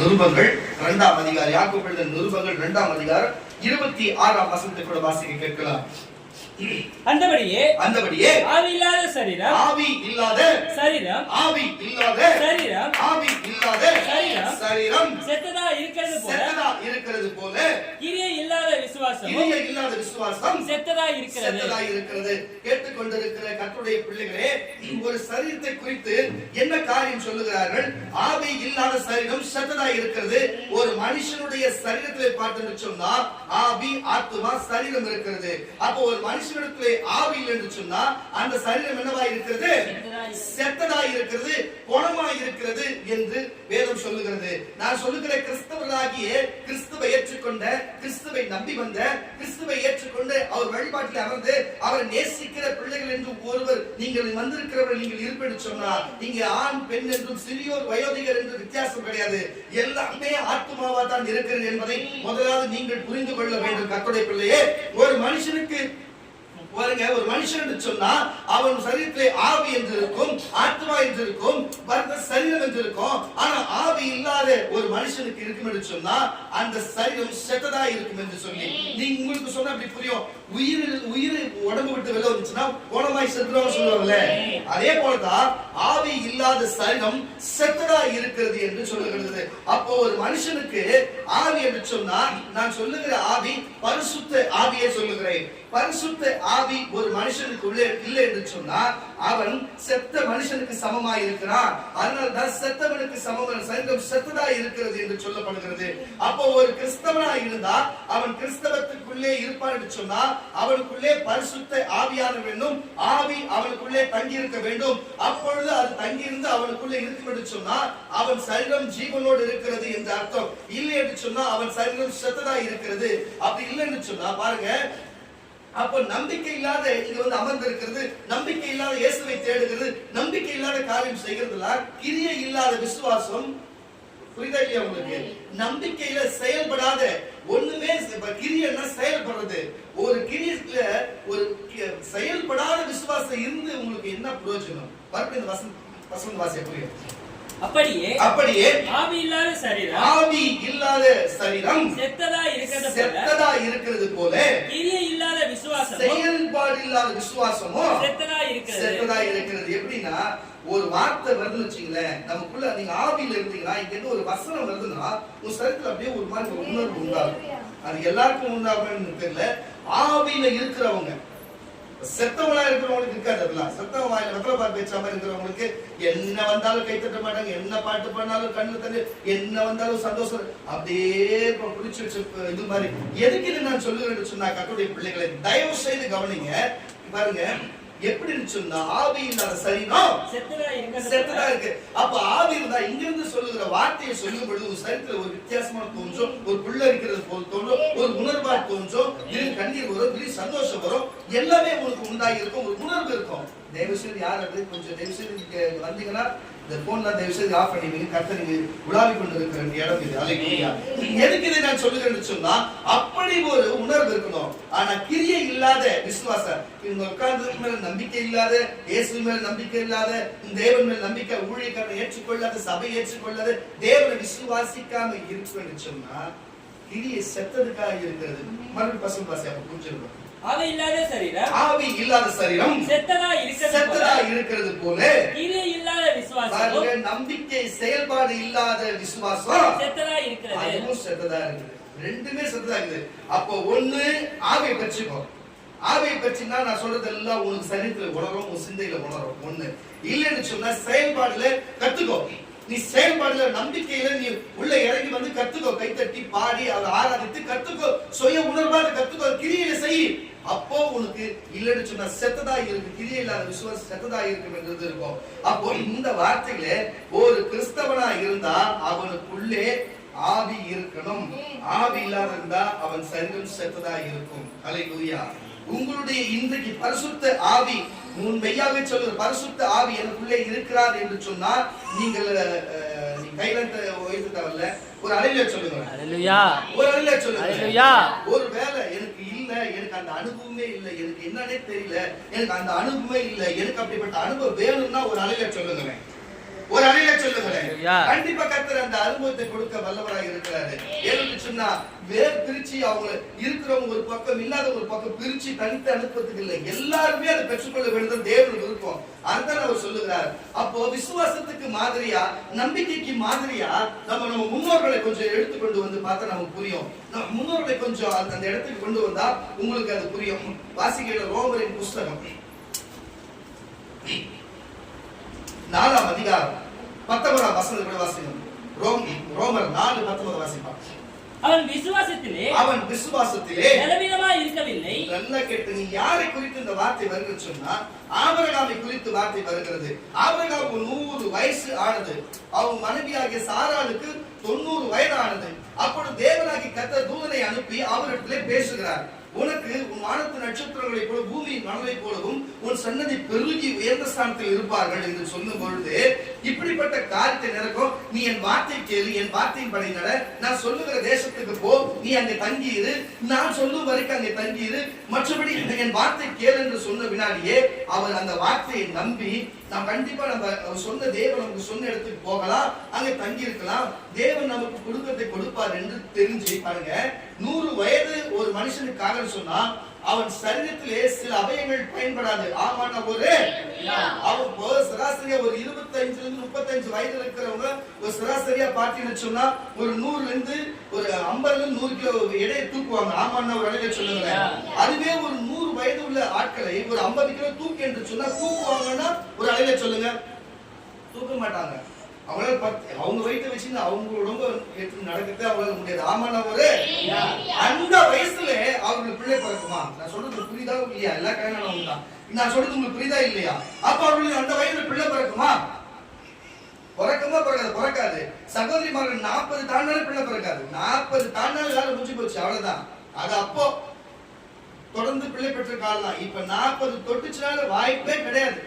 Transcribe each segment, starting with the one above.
நிருபங்கள் 2ஆம் அதிகாரம், யாக்கோபு எழுதின நிருபங்கள் 2ஆம் அதிகாரம் 26ஆம் வசனத்தை கூட வாசிக்க கேட்கலாம். அந்தபடியே ஆவி இல்லாத சரீரம், ஆவி இல்லாத சரீரம் செத்ததா இருக்கிறது போல கிரியை இல்லாத விசுவாசம் செத்ததா இருக்கிறது. கேட்டுக்கொண்டிருக்கிற கர்த்தருடைய பிள்ளைகளே, ஒரு சரீரத்தை குறித்து என்ன காரியம் சொல்லுகிறார்கள்? ஆவி இல்லாத சரீரம் செத்ததா இருக்கிறது. ஒரு மனுஷனுடைய சரீரத்தை பார்த்து சொன்னா ஆவி, ஆத்துமா, சரீரம் இருக்கிறது. அப்போ ஒரு மனுஷனிடத்திலே ஆவி இல்லை என்று சொன்னா அந்த சரீரம் என்னவா இருக்கிறது? செத்ததா இருக்கிறது, குணமா இருக்கிறது என்று வேதம் சொல்லுகிறது. நான் சொல்லுகிற கிறிஸ்தவர்களாகிய கிறிஸ்துவை ஏற்றுக்கொண்ட, கிறிஸ்துவை நம்பி வந்த, கிறிஸ்துவை ஏற்றுக்கொண்டு அவர் வழிபாட்டில் அமர்ந்து அவரை நேசிக்கிற பிள்ளைகள் என்று ஒருவர் நீங்கள் வந்திருக்கிறவர்கள் நீங்கள் இருப்பேன்னு சொன்னா, நீங்க ஆண் பெண் என்றும் சிறியோர் வயோதிகர் என்று வித்தியாசம் கிடையாது. எல்லாமே ஆத்மாவா தான் இருக்கிறது என்பதை முதலாவது நீங்கள் புரிந்து கொள்ள வேண்டும். கர்த்தருடைய பிள்ளையே, ஒரு மனுஷனுக்கு பாருங்க, ஒரு மனுஷன் என்று சொன்னா அவன் சரீரத்திலே ஆவி என்று இருக்கும், ஆத்மா என்று இருக்கும், சரீரம் என்று இருக்கும். ஆனா ஆவி இல்லாத ஒரு மனுஷனுக்கு இருக்கும் என்று சொன்னா அந்த சரீரம் செத்ததா இருக்கும் என்று சொல்லி நீங்க உங்களுக்கு சொன்னா அப்படி புரியும். உயிர் உடம்பு விட்டு வெளில வந்துச்சுன்னா போனமாய் செத்துறோம் சொல்லுவாங்கல்ல, அதே போலதான் ஆவி இல்லாத சரீரம் செத்ததா இருக்கிறது என்று சொல்லுகிறது. அப்போ ஒரு மனுஷனுக்கு ஆவி என்று சொன்னா நான் சொல்லுகிற ஆவி பரிசுத்த ஆவியை சொல்லுகிறேன். பரிசுத்த ஆவி ஒரு மனுஷனுக்கு உள்ளே இல்லை என்று சொன்னா அவன் செத்த மனுஷனுக்கு சமமாய் இருக்கிறான். அதனால்தான் செத்தவனுக்கு சமமான சரீரம் செத்ததா இருக்கிறது என்று சொல்லப்படுகிறது. அப்போ ஒரு கிறிஸ்தவனா இருந்தா அவன் கிறிஸ்தவத்துக்குள்ளே இருப்பான் என்று சொன்னா அவனுக்குள்ளே பரிசுத்த ஆவியான வேண்டும், ஆவி அவனுக்குள்ளே தங்கி இருக்க வேண்டும். அப்பொழுது அது தங்கி இருந்து அவனுக்குள்ளே இருக்கும் என்று சொன்னா அவன் சரீரம் ஜீவனோடு இருக்கிறது என்று அர்த்தம். இல்லை என்று சொன்னா அவன் சரீரம் செத்ததா இருக்கிறது. அப்படி இல்லை என்று சொன்னா பாருங்க, அப்ப நம்பிக்கை இல்லாத இது அமர்ந்து இருக்கிறது, நம்பிக்கை இல்லாத இயேசுவை தேடுகிறது, நம்பிக்கை இல்லாத காரியம் செய்கிறதுல கிரியை இல்லாத விசுவாசம். புரியுதா இல்லையா உங்களுக்கு? நம்பிக்கையில செயல்படாத ஒண்ணுமே, கிரியைன்னா செயல்படுறது. ஒரு கிரியையில ஒரு செயல்படாத விசுவாசம் இருந்து உங்களுக்கு என்ன பிரயோஜனம்? பாருங்க, இந்த வசனம் வாசிக்க புரியும். அப்படியே ஆவி இல்லாத சரீரம் செத்ததா இருக்கிறது போல கிரியை இல்லாத விசுவாசம், செயல்பாடு இல்லாத விசுவாசமும் செத்ததா இருக்கிறது. எப்படின்னா ஒரு வார்த்தை வருதுன்னு வச்சுங்களேன், நமக்குள்ள நீங்க ஆவியில இருந்தீங்கன்னா இங்க இருந்து ஒரு வசனம் வருதுன்னா உங்க சரீரத்துல அப்படியே ஒரு மாதிரி உணர்வு உண்டாகும். அது எல்லாருக்கும் உண்டாகும்னு தெரியல. ஆவியில இருக்கிறவங்க, செத்தவங்களா இருக்கிறவங்களுக்கு இருக்காது. அதெல்லாம் செத்தவங்க வாயில வெத்தலை பாக்கு வச்ச மாதிரி இருக்கிறவங்களுக்கு என்ன வந்தாலும் கை தட்ட மாட்டாங்க, என்ன பாட்டு பண்ணாலும் கண்ணு தண்ணி, என்ன வந்தாலும் சந்தோஷம் அப்படியே குடிச்சு வச்சு இது மாதிரி. எதுக்கு இது நான் சொல்லுகிறேன்னு சொன்னா கர்த்தருடைய பிள்ளைகளை தயவு செய்து கவனிங்க. பாருங்க, எப்படி சொன்னா ஆவி இல்லாத சரீரம் செத்ததா இருக்கு. அப்ப ஆவி இருந்தா இங்கிருந்து சொல்லுகிற வார்த்தையை சொல்லும் பொழுது ஒரு சரீரத்துல ஒரு வித்தியாசமான தோன்றும், ஒரு புள்ள இருக்கிறது போல் தோன்றும், ஒரு உணர்வா தோன்றும், திடீர் கண்ணீர் வரும், திடீர் சந்தோஷம் வரும், எல்லாமே உங்களுக்கு உண்டாகி இருக்கும், ஒரு உணர்வு இருக்கும். தயவு செய்து யார் அது கொஞ்சம் தயவு செய்து வந்தீங்கன்னா இந்த போன்ல தயவு செய்து ஆஃப் பண்ணிவீங்க. கர்த்தர் நீங்க உலாவி கொண்டு இருக்கிற இடம் இது. அல்லேலூயா. எதுக்கு இதை நான் சொல்லுகிறேன்னு சொன்னா அப்படி ஒரு உணர்வு இருக்கணும். ஆனா கிரியை இல்லாத விசுவாசம், இவங்க உட்கார்ந்ததுக்கு மேல நம்பிக்கை இல்லாத, இயேசு மேல நம்பிக்கை இல்லாத, தேவன் மேல நம்பிக்கை, ஊழியக்காரனை ஏற்றுக்கொள்ளாத, சபை ஏற்றுக்கொள்ளாத, தேவனை விசுவாசிக்காம இருக்குன்னு சொன்னா கிரியை செத்ததுக்காக இருக்கிறது. மறுபடியும் பசங்க பாசை அப்ப புரிஞ்சிருக்கும். ஆவி இல்லாத சரீரம் செத்ததா இருக்கிறது போல கிரியை இல்லாத விசுவாசம், நம்பிக்கை செயல்பாடு இல்லாத விசுவாசம் செத்ததா இருக்கிறது. ரெண்டுமே செத்ததா இருக்குது. அப்போ ஒண்ணு ஆவியை பற்றிக்கோ. ஆவியை பற்றினா நான் சொல்றது எல்லாம் உனக்கு சரீரத்துல உணரும், உன் சிந்தையில உணரும். ஒண்ணு இல்லைன்னு சொன்னா செயல்பாடுல கத்துக்கோ. நீ செயல்பாடுல நம்பிக்கையில நீ உள்ள இறங்கி வந்து கத்துக்கோ, கைத்தட்டி பாடி அதை ஆராதித்து கத்துக்கோ, சுய உணர்வாக கத்துக்கோ, கிரியையில செய். அப்போ உனக்கு இல்லைன்னு சொன்னா செத்ததா இருக்கு, கிரியை இல்லாத விசுவாசம் செத்ததா இருக்கும் என்றது இருக்கும். அப்போ இந்த வார்த்தையில ஒரு கிறிஸ்தவனா இருந்தா அவனுக்குள்ளே ஆவி இருக்கணும். ஆவி இல்லாத இருந்தா அவன் சரீரம் செத்ததா இருக்கும். அல்லேலூயா. உங்களுடைய இன்றைக்கு பரிசுத்த ஆவி, உன் மெய்யாவே சொல்லுற பரிசுத்த ஆவி எனக்குள்ளே இருக்கிறார் என்று சொன்னால் நீங்கள் கையில உயர்த்த தேவையில்ல, ஒரு அலையில சொல்லுங்க. அல்லேலூயா. ஒரு அலையில சொல்லுங்க. அல்லேலூயா. ஒரு வேளை எனக்கு இல்ல, எனக்கு அந்த அனுபவமே இல்ல, எனக்கு என்னன்னே தெரியல, எனக்கு அந்த அனுபவமே இல்ல, எனக்கு அப்படிப்பட்ட அனுபவம் வேணும்னா ஒரு அலையில சொல்லுங்க. ஒரு அலையில சொல்லுங்களேன். கண்டிப்பா கர்த்தர் அந்த அனுபவத்தை கொடுக்க வல்லவராக இருக்கிறாரு. ஏன்னு சொன்னா வேர் பிரிச்சு அவங்க இருக்கிறவங்க ஒரு பக்கம் இல்லாத ஒரு பக்கம் பிரிச்சு தனித்து அனுப்புறதுக்கு இல்லை, எல்லாருமே அதை பெற்றுக்கொள்ள வேண்டும் தேவன் விருப்பம். அதுதான் அவர் சொல்லுகிறார். அப்போ விசுவாசத்துக்கு மாதிரியா நம்பிக்கைக்கு மாதிரியா நம்ம முன்னோர்களை கொஞ்சம் எடுத்துக்கொண்டு வந்து பார்த்தா நமக்கு புரியும். நம்ம முன்னோர்களை கொஞ்சம் அந்த இடத்துக்கு கொண்டு வந்தா உங்களுக்கு அது புரியும். வாசிக்கிற ரோமரின் புஸ்தகம் 4ஆம் அதிகாரம் 19ஆம் வசனத்தை வாசிக்கணும். ரோமர் 4:19 வாசிப்பான். அவன் விசுவாசத்திலே பலவீனமாய் இருக்கவில்லை. நல்லா கேட்டு, நீ யாரை குறித்து இந்த வார்த்தை வருகிறது சொன்னா ஆபிரகாமை குறித்து வார்த்தை வருகிறது. ஆபிரகாமுக்கு 100 வயசு ஆனது, அவன் மனைவியாகிய சாராளுக்கு 90 வயது ஆனது. அப்பொழுது தேவனாகிய கர்த்தர் தூதனை அனுப்பி அவரிடத்திலே பேசுகிறார். உனக்கு உன் வானத்து நட்சத்திரங்களைப் போல பூமியின் மணலை போலவும் உன் சன்னதி பெருகி உயர்ந்த ஸ்தானத்தில் இருப்பார்கள் என்று சொல்லும் பொழுது இப்படிப்பட்ட காரியத்தை நடக்கும். நீ என் வார்த்தை கேளு, என் வார்த்தையின் படி நட, நான் சொல்லுகிற தேசத்துக்கு போ, நீ அங்கே தங்கியிரு, நான் சொல்லும் வரைக்கும் அங்கே தங்கியிரு, மற்றபடி என் வார்த்தை கேளு என்று சொன்ன வினாடியே அவர் அந்த வார்த்தையை நம்பி நாம் கண்டிப்பா நம்ம சொன்ன தேவன் நமக்கு சொன்ன இடத்துக்கு போகலாம், அங்கே தங்கி இருக்கலாம், தேவன் நமக்கு கொடுக்கறதை கொடுப்பார் என்று தெரிஞ்சு பாருங்க. 100 வயது ஒரு மனுஷனுக்காக சொன்னா அவன் சரீரத்திலே சில அவயங்கள் பயன்படாது. ஆமாண்ணா, அவன் சராசரியா ஒரு 25 இருந்து 35 வயது இருக்கிறவங்க ஒரு சராசரியா பார்த்தீங்கன்னு சொன்னா ஒரு 100 இருந்து ஒரு 50 இருந்து 100 கிலோ எடையை தூக்குவாங்க. ஆமாண்ணா, ஒரு அடையில சொல்லுங்க. அதுவே ஒரு 100 வயது உள்ள ஆட்களை ஒரு 50 கிலோ தூக்கி என்று சொன்னா தூக்குவாங்கன்னா ஒரு அடையில சொல்லுங்க, தூக்க மாட்டாங்க. அவங்களால அவங்க வயிற்று வச்சுன்னு அவங்க உடம்பு நடக்கிறது அவங்களால முடியாது. ஆமாண்ணா, அந்த வயசுல அவங்களுக்கு பிள்ளை பிறக்குமா? நான் சொல்றது புரியுதா இல்லையா? எல்லா காரணம் தான் நான் சொல்றது உங்களுக்கு புரியுதா இல்லையா? அப்ப அவங்களுக்கு அந்த வயசுல பிள்ளை பிறக்குமா? பிறக்காது. சகோதரிமார்கள் 40 தாண்டாலும் பிள்ளை பிறக்காது. 40 தாண்டாலும் வேலை முடிஞ்சு போச்சு, அவ்வளவுதான். அது அப்போ தொடர்ந்து பிள்ளை பெற்ற காலம் தான். இப்ப 40 தொட்டுச்சுனால வாய்ப்பே கிடையாது.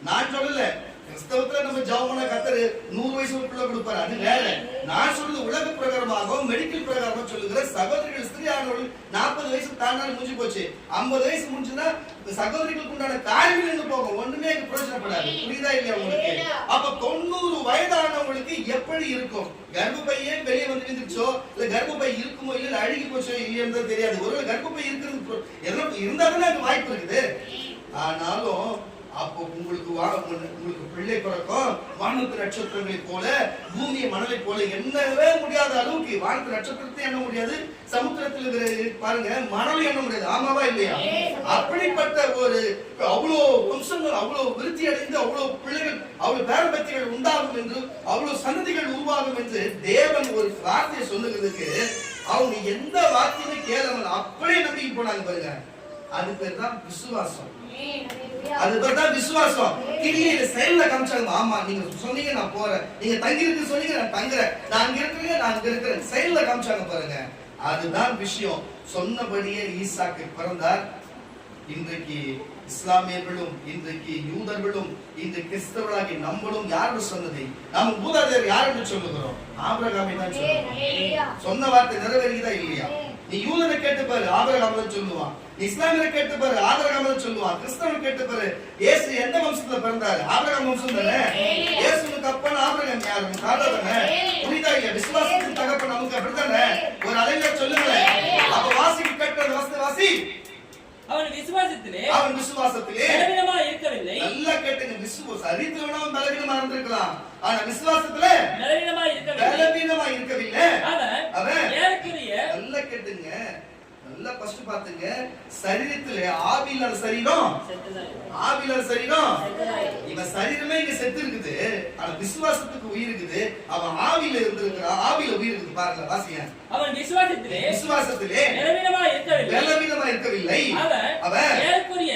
நான் சொல்லல, கிறிஸ்தவத்துல நம்ம ஜெபம்னா கர்த்தர் 100 வயசுக்குள்ள கொடுப்பாரு, அது வேற. நான் சொல்றது உலக பிரகாரமாக மெடிக்கல் பிரகாரமா சொல்லுகிற சகோதரிகள் ஸ்திரீ ஆனவர்கள் 40 வயசு தாண்டாலும் முடிஞ்சு போச்சு. 50 வயசு முடிஞ்சுன்னா சகோதரிகளுக்கு உண்டான காரியங்கள் நின்று போகும், ஒண்ணுமே எனக்கு பிரயோஜனப்படாது. புரியுதா இல்லையா உங்களுக்கு? அப்ப 90 வயதானவங்களுக்கு எப்படி இருக்கும்? கர்ப்பப்பையே வெளியே வந்து விழுந்துச்சோ இல்ல கர்ப்பப்பை இருக்குமோ இல்ல அழுகி போச்சோ இல்லையோ தெரியாது. ஒருவேளை கர்ப்பப்பை இருக்கிறது இருந்தாலும் அது வாய்ப்பு இருக்குது. ஆனாலும் அப்போ உங்களுக்கு பிள்ளை பிறக்கும். வானத்து நட்சத்திரங்களை போல பூமியை மணலை போல எண்ணவே முடியாத அளவுக்கு வானத்து நட்சத்திரத்தை எண்ண முடியாது, சமுத்திரத்தில் பாருங்க மணலை எண்ண முடியாது. ஆமாவா இல்லையா? அப்படிப்பட்ட ஒரு அவ்வளவு வம்சங்கள் அவ்வளவு விருத்தி அடைந்து அவ்வளவு பிள்ளைகள் அவ்வளவு பேரபத்திகள் உண்டாகும் என்று அவ்வளவு சந்ததிகள் உருவாகும் என்று தேவன் ஒரு வார்த்தையை சொல்லுகிறதுக்கு அவங்க எந்த வார்த்தையுமே கேளாமல் அப்படியே நம்பிக்கை போனாங்க பாருங்க. அது பேர் தான் விசுவாசம். அதுதான் விசுவாசம். கிரியில செயல்ல காமிச்சாங்க. ஆமா, நீங்க சொன்னீங்க நான் போறேன், நீங்க தங்கி இருக்கு சொன்னீங்க நான் தங்குறேன், நான் அங்க இருக்கிறேன், நான் அங்க இருக்கிறேன், செயல்ல காமிச்சாங்க பாருங்க. அதுதான் விஷயம். சொன்னபடியே ஈசாக்கு பிறந்தார். இன்றைக்கு இஸ்லாமியர்களும் இன்றைக்கு யூதர்களும் இந்த கிறிஸ்தவர்களாகி நம்மளும் யாரு சொன்னதை நம்ம மூதாதையர் யார் என்று சொல்லுகிறோம்? ஆபிரகாமை தான் சொல்லுவோம். சொன்ன வார்த்தை நிறைவேறியதா இல்லையா? நீ யூதனை கேட்டு பாரு, ஆபிரகாம் தான் சொல்லுவான். இஸ்லாமியரை கேட்டு பாரு, ஆபிரகாம் தான் சொல்லுவான். கிறிஸ்தவனை கேட்டு பாரு, இயேசு எந்த வம்சத்துல பிறந்தாரு? ஆபிரகாம் வம்சம் தானே. இயேசுவுக்கு அப்பன் ஆபிரகாம் யாரு? தாத்தா தானே. புரியுதா இல்லையா? விசுவாசத்தின் தகப்பன் நமக்கு அப்படித்தானே. ஒரு அலையில சொல்லுங்களேன். அப்ப வாசிக்கு கேட்ட வாசி. அவன் விசுவாசத்திலே பலவீனமா இருக்கவில்லை. நல்லா கேட்டுங்க. விசுவாசம் சரித்திரமா பலவீனமா இருந்திருக்கலாம், ஆனா விசுவாசத்துல பலவீனமா இருக்கவில்லை. அவன் ஏறக்குறைய நல்லா கேட்டுங்க, நல்லா ஃபர்ஸ்ட் பாத்துங்க. சரீரத்திலே ஆவியில்லாத சரீரம், ஆவியில்லாத சரீரம். இவன் சரீரமே இங்க செத்து இருக்குது, ஆனா விசுவாசத்துக்கு உயிர் இருக்குது. அவன் ஆவியில இருந்திருக்கிறான், ஆவியில உயிர் இருக்குது. பாருங்க, வாசிங்க. அவன் விசுவாசத்திலே பலவீனமா இருக்கவில்லை. அவன் ஏறக்குறைய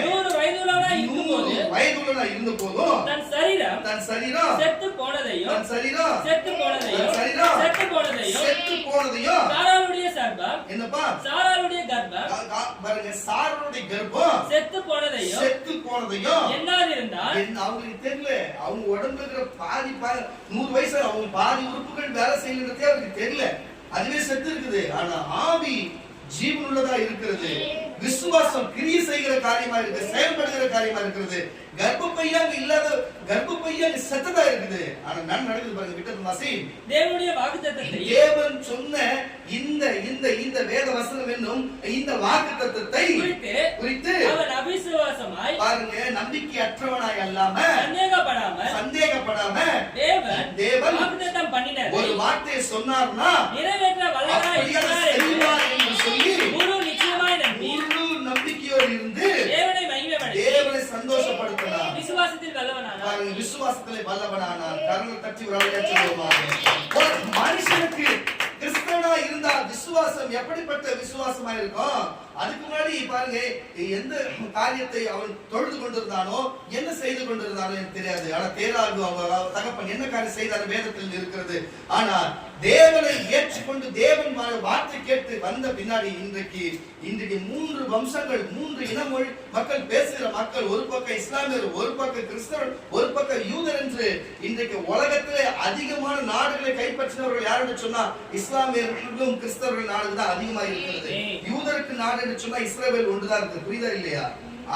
100 வயதுள்ளவனாய் இருந்த போதும் தன் சரீரம் செத்து போனதையும் சாராளுடைய சர்ப்பம் என்னப்பா சாராளுடைய கர்ப்பம் பாருங்க, சாராளுடைய கர்ப்பம் செத்து போனதையும் என்னால இருந்தால் அவங்களுக்கு தெரியல. அவங்க உடம்புல இருக்கிற பாதி 100 வயசு அவங்க பாதி உறுப்புகள் வேலை செய்யறதே அவருக்கு தெரியல, அதுவே செத்து இருக்குது. ஆனா ஆவி ஜீவனுள்ளதா இருக்கிறது. விசுவாசம் கிரியை செய்கிற காரியமா இருக்கு, செயல்படுகிற காரியமா இருக்கிறது. கர்ப்பப்பையா இல்லாத கர்ப்பப்பையா செத்ததா இருக்குது. ஆனா நான் நடக்குது பாருங்க. விட்டது வாசி. தேவனுடைய வாக்குத்தத்தத்தை, தேவன் சொன்ன இந்த இந்த இந்த வேத வசனம் என்னும் இந்த வாக்குத்தத்தத்தை குறித்து அவன் அவிசுவாசமாய் பாருங்க, நம்பிக்கையற்றவனாய் அல்லாம சந்தேகப்படாம தேவன் வாக்குத்தத்தம் பண்ணினார். ஒரு வார்த்தையை சொன்னார்னா நிறைவேற்ற வல்லவராய் இருக்கிறார் என்று சொல்லி முழு நிச்சயமாய் நம்பி முழு நம்பிக்கையோடு இருந்து தேவனை சந்தோஷப்படுத்தினார். விசுவாசத்தில் வல்லவனானார். பாருங்க, விசுவாசத்திலே வல்லவனானார். கரங்களை தட்டி ஒரு ஒரு மனுஷனுக்கு கிறிஸ்தவனா இருந்தா விசுவாசம் எப்படிப்பட்ட விசுவாசமா இருக்கும்? அதுக்கு முன்னாடி பாருங்க, எந்த காரியத்தை அவன் தொழுது கொண்டிருந்தானோ, என்ன செய்து கொண்டிருந்தானோ எனக்கு தெரியாது. ஆனா தேராகு அவர் தகப்பன் என்ன காரியம் செய்தார் வேதத்தில் இருக்கிறது. ஆனா தேவனை ஏற்றுக்கொண்டு தேவன் வார்த்தை கேட்டு வந்த பின்னாடி இன்றைக்கு 3 வம்சங்கள், 3 இனமொழி மக்கள் பேசுகிற மக்கள், ஒரு பக்கம் இஸ்லாமியர், ஒரு பக்கம் கிறிஸ்தவர், ஒரு பக்கம் யூதர் என்று இன்றைக்கு உலகத்திலே அதிகமான நாடுகளை கைப்பற்றினவர்கள் யார் என்று சொன்னா இஸ்லாமியர்களும் கிறிஸ்தவர்கள் நாடு தான் அதிகமா இருக்கிறது. யூதருக்கு நாடு என்று சொன்னா இஸ்ரவேல் ஒன்றுதான் இருக்கு. புரியுதா இல்லையா?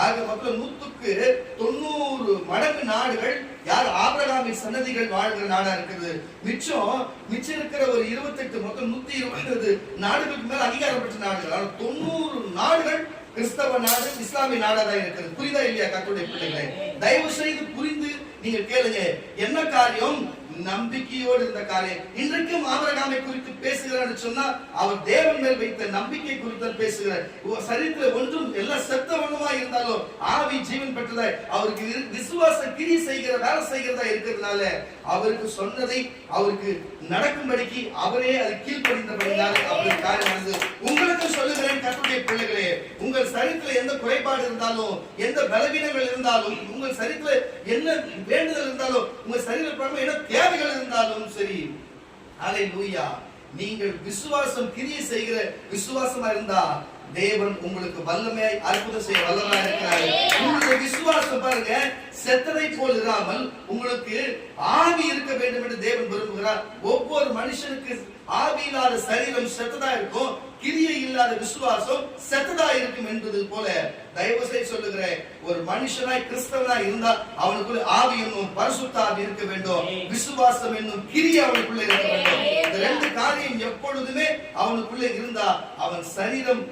ஆக மக்கள் 100க்கு 90 மடங்கு நாடுகள் யார் ஆபிரகாமின் சன்னதிகள் வாழ்கிற நாடா இருக்குது. மிச்சம் இருக்கிற ஒரு 28 மொத்தம் 120 நாடுகளுக்கு மேல அங்கீகாரம் பெற்ற நாடுகள். 90 நாடுகள் கிறிஸ்தவ நாடு, இஸ்லாமிய நாடா தான் இருக்கிறது. புரியுதா இல்லையா கர்த்தருடைய பிள்ளைகளே? தயவு செய்து புரிந்து நீங்க கேளுங்க. என்ன காரியம்? நம்பிக்கையோடு இருந்த காரியம். இன்றைக்கும் ஆபிரகாமை குறித்து பேசுகிறார் சொன்னா அவர் தேவன் மேல் வைத்த நம்பிக்கை குறித்து பேசுகிறார். சரீரத்தில் ஒன்றும் எல்லாம் செத்தவனுமா இருந்தாலும் ஆவி ஜீவன் பெற்றதாய் அவருக்கு விசுவாச கிரியை செய்கிற வேலை செய்கிறதா இருக்கிறதுனால அவருக்கு சொன்னதை அவருக்கு நடக்கும்படிக்கு அவரே அது கீழ்ப்படிந்தபடினால அவருக்கு காரியம் நடந்தது. உங்களுக்கு சொல்லுகிறேன் கர்த்தருடைய பிள்ளைகளே, உங்கள் சரீரத்தில் எந்த குறைபாடு இருந்தாலும், எந்த பலவீனங்கள் இருந்தாலும், உங்கள் சரீரத்தில் என்ன வேண்டுதல் இருந்தாலும், உங்க சரீரத்தில் என்ன தேவைகள் இருந்தாலும் சரி, அல்லேலூயா, நீங்கள் விசுவாசம் கிரியை செய்கிற விசுவாசமா இருந்தா தேவன் உங்களுக்கு வல்லமையாய் அற்புதம் செய்ய வல்லமையா இருக்கிறார். உங்களுடைய விசுவாசம் பாருங்க, செத்ததை போல் இராமல் உங்களுக்கு ஆவி இருக்க வேண்டும் என்று தேவன் விரும்புகிறார். ஒவ்வொரு மனுஷனுக்கு ஆவி இல்லாத சரீரம் செத்ததா இருக்கும், கிரியை இல்லாத விசுவாசம் செத்ததா இருக்கும் என்பது போல தயவு செய்து சொல்லுகிறேன், ஒரு மனுஷனாய் கிறிஸ்தவனாய் இருந்தால் அவனுக்குள்ள ஆவி என்னும் பரிசுத்த ஆவி இருக்க வேண்டும், விசுவாசம் என்னும் கிரியை அவனுக்குள்ள இருக்க வேண்டும். இந்த 2 காரியம் எப்பொழுதுமே அவனுக்குள்ள இருந்தா அவன் சரீரம்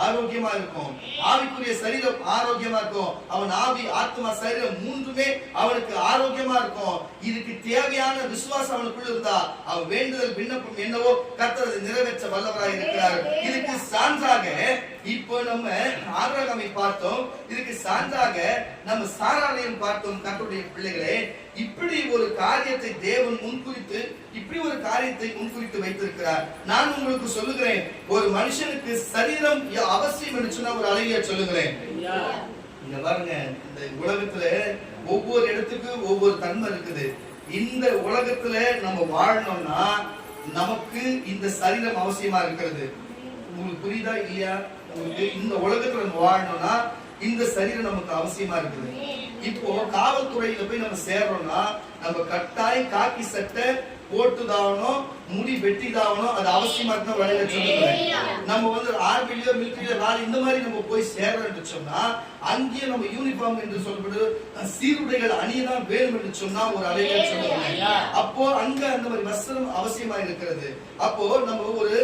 ஆரோக்கியமா இருக்கும், ஆவிக்குரிய சரீரம் ஆரோக்கியமா இருக்கும், அவன் ஆவி ஆத்மா சரீரம் 3மே அவனுக்கு ஆரோக்கியமா இருக்கும். இதுக்கு தேவையான விசுவாசம் அவனுக்குள்ள இருந்தா அவன் வேண்டுதல் விண்ணப்பம் என்னவோ கர்த்தர் அதை நிறைவேற்ற வல்லவராய் இருக்கிறார். இதுக்கு சான்றாக இப்போ நம்ம ஆபிரகாமை பார்த்தோம், இதுக்கு சான்றாக நம்ம சாராளையும் பார்த்தோம். கர்த்தருடைய பிள்ளைகளே, இப்படி ஒரு காரியத்தை தேவன் முன்குறித்து இப்படி ஒரு காரியத்தை முன்குறித்து வைத்திருக்கிறார். நான் உங்களுக்கு சொல்லுகிறேன், ஒரு மனுஷனுக்கு சரீரம் அவசியம் என்று சொன்ன ஒரு அழகிய சொல்லுகிறேன். இங்க பாருங்க, இந்த உலகத்துல ஒவ்வொரு இடத்துக்கு ஒவ்வொரு தன்மை இருக்குது. இந்த உலகத்துல நம்ம வாழணும்னா நமக்கு இந்த சரீரம் அவசியமா இருக்கிறது. உங்களுக்கு புரியுதா இல்லையா? உங்களுக்கு இந்த உலகத்துல நம்ம வாழணும்னா இந்த சரீரம் நமக்கு அவசியமா இருக்குது. இப்போ காவல்துறையில போய் நம்ம சேர்றோம்னா நம்ம கட்டாயம் காக்கி சட்டை போட்டுதாவணும், முடி வெட்டிதாவணும், அது அவசியமா இருக்க வழியில சொல்லுகிறேன். நம்ம வந்து ஆர்மிலயோ மிலிட்டரியில ராலி இந்த மாதிரி நம்ம போய் சேர்றோம்னு சொன்னா அங்கேயே நம்ம யூனிஃபார்ம் என்று சொல்லப்படுது சீருடைகள் அணியதான் வேணும் என்று சொன்னா ஒரு அலையில சொல்லுகிறேன். அப்போ அங்க அந்த மாதிரி வஸ்திரம் அவசியமா இருக்கிறது. அப்போ நம்ம ஒரு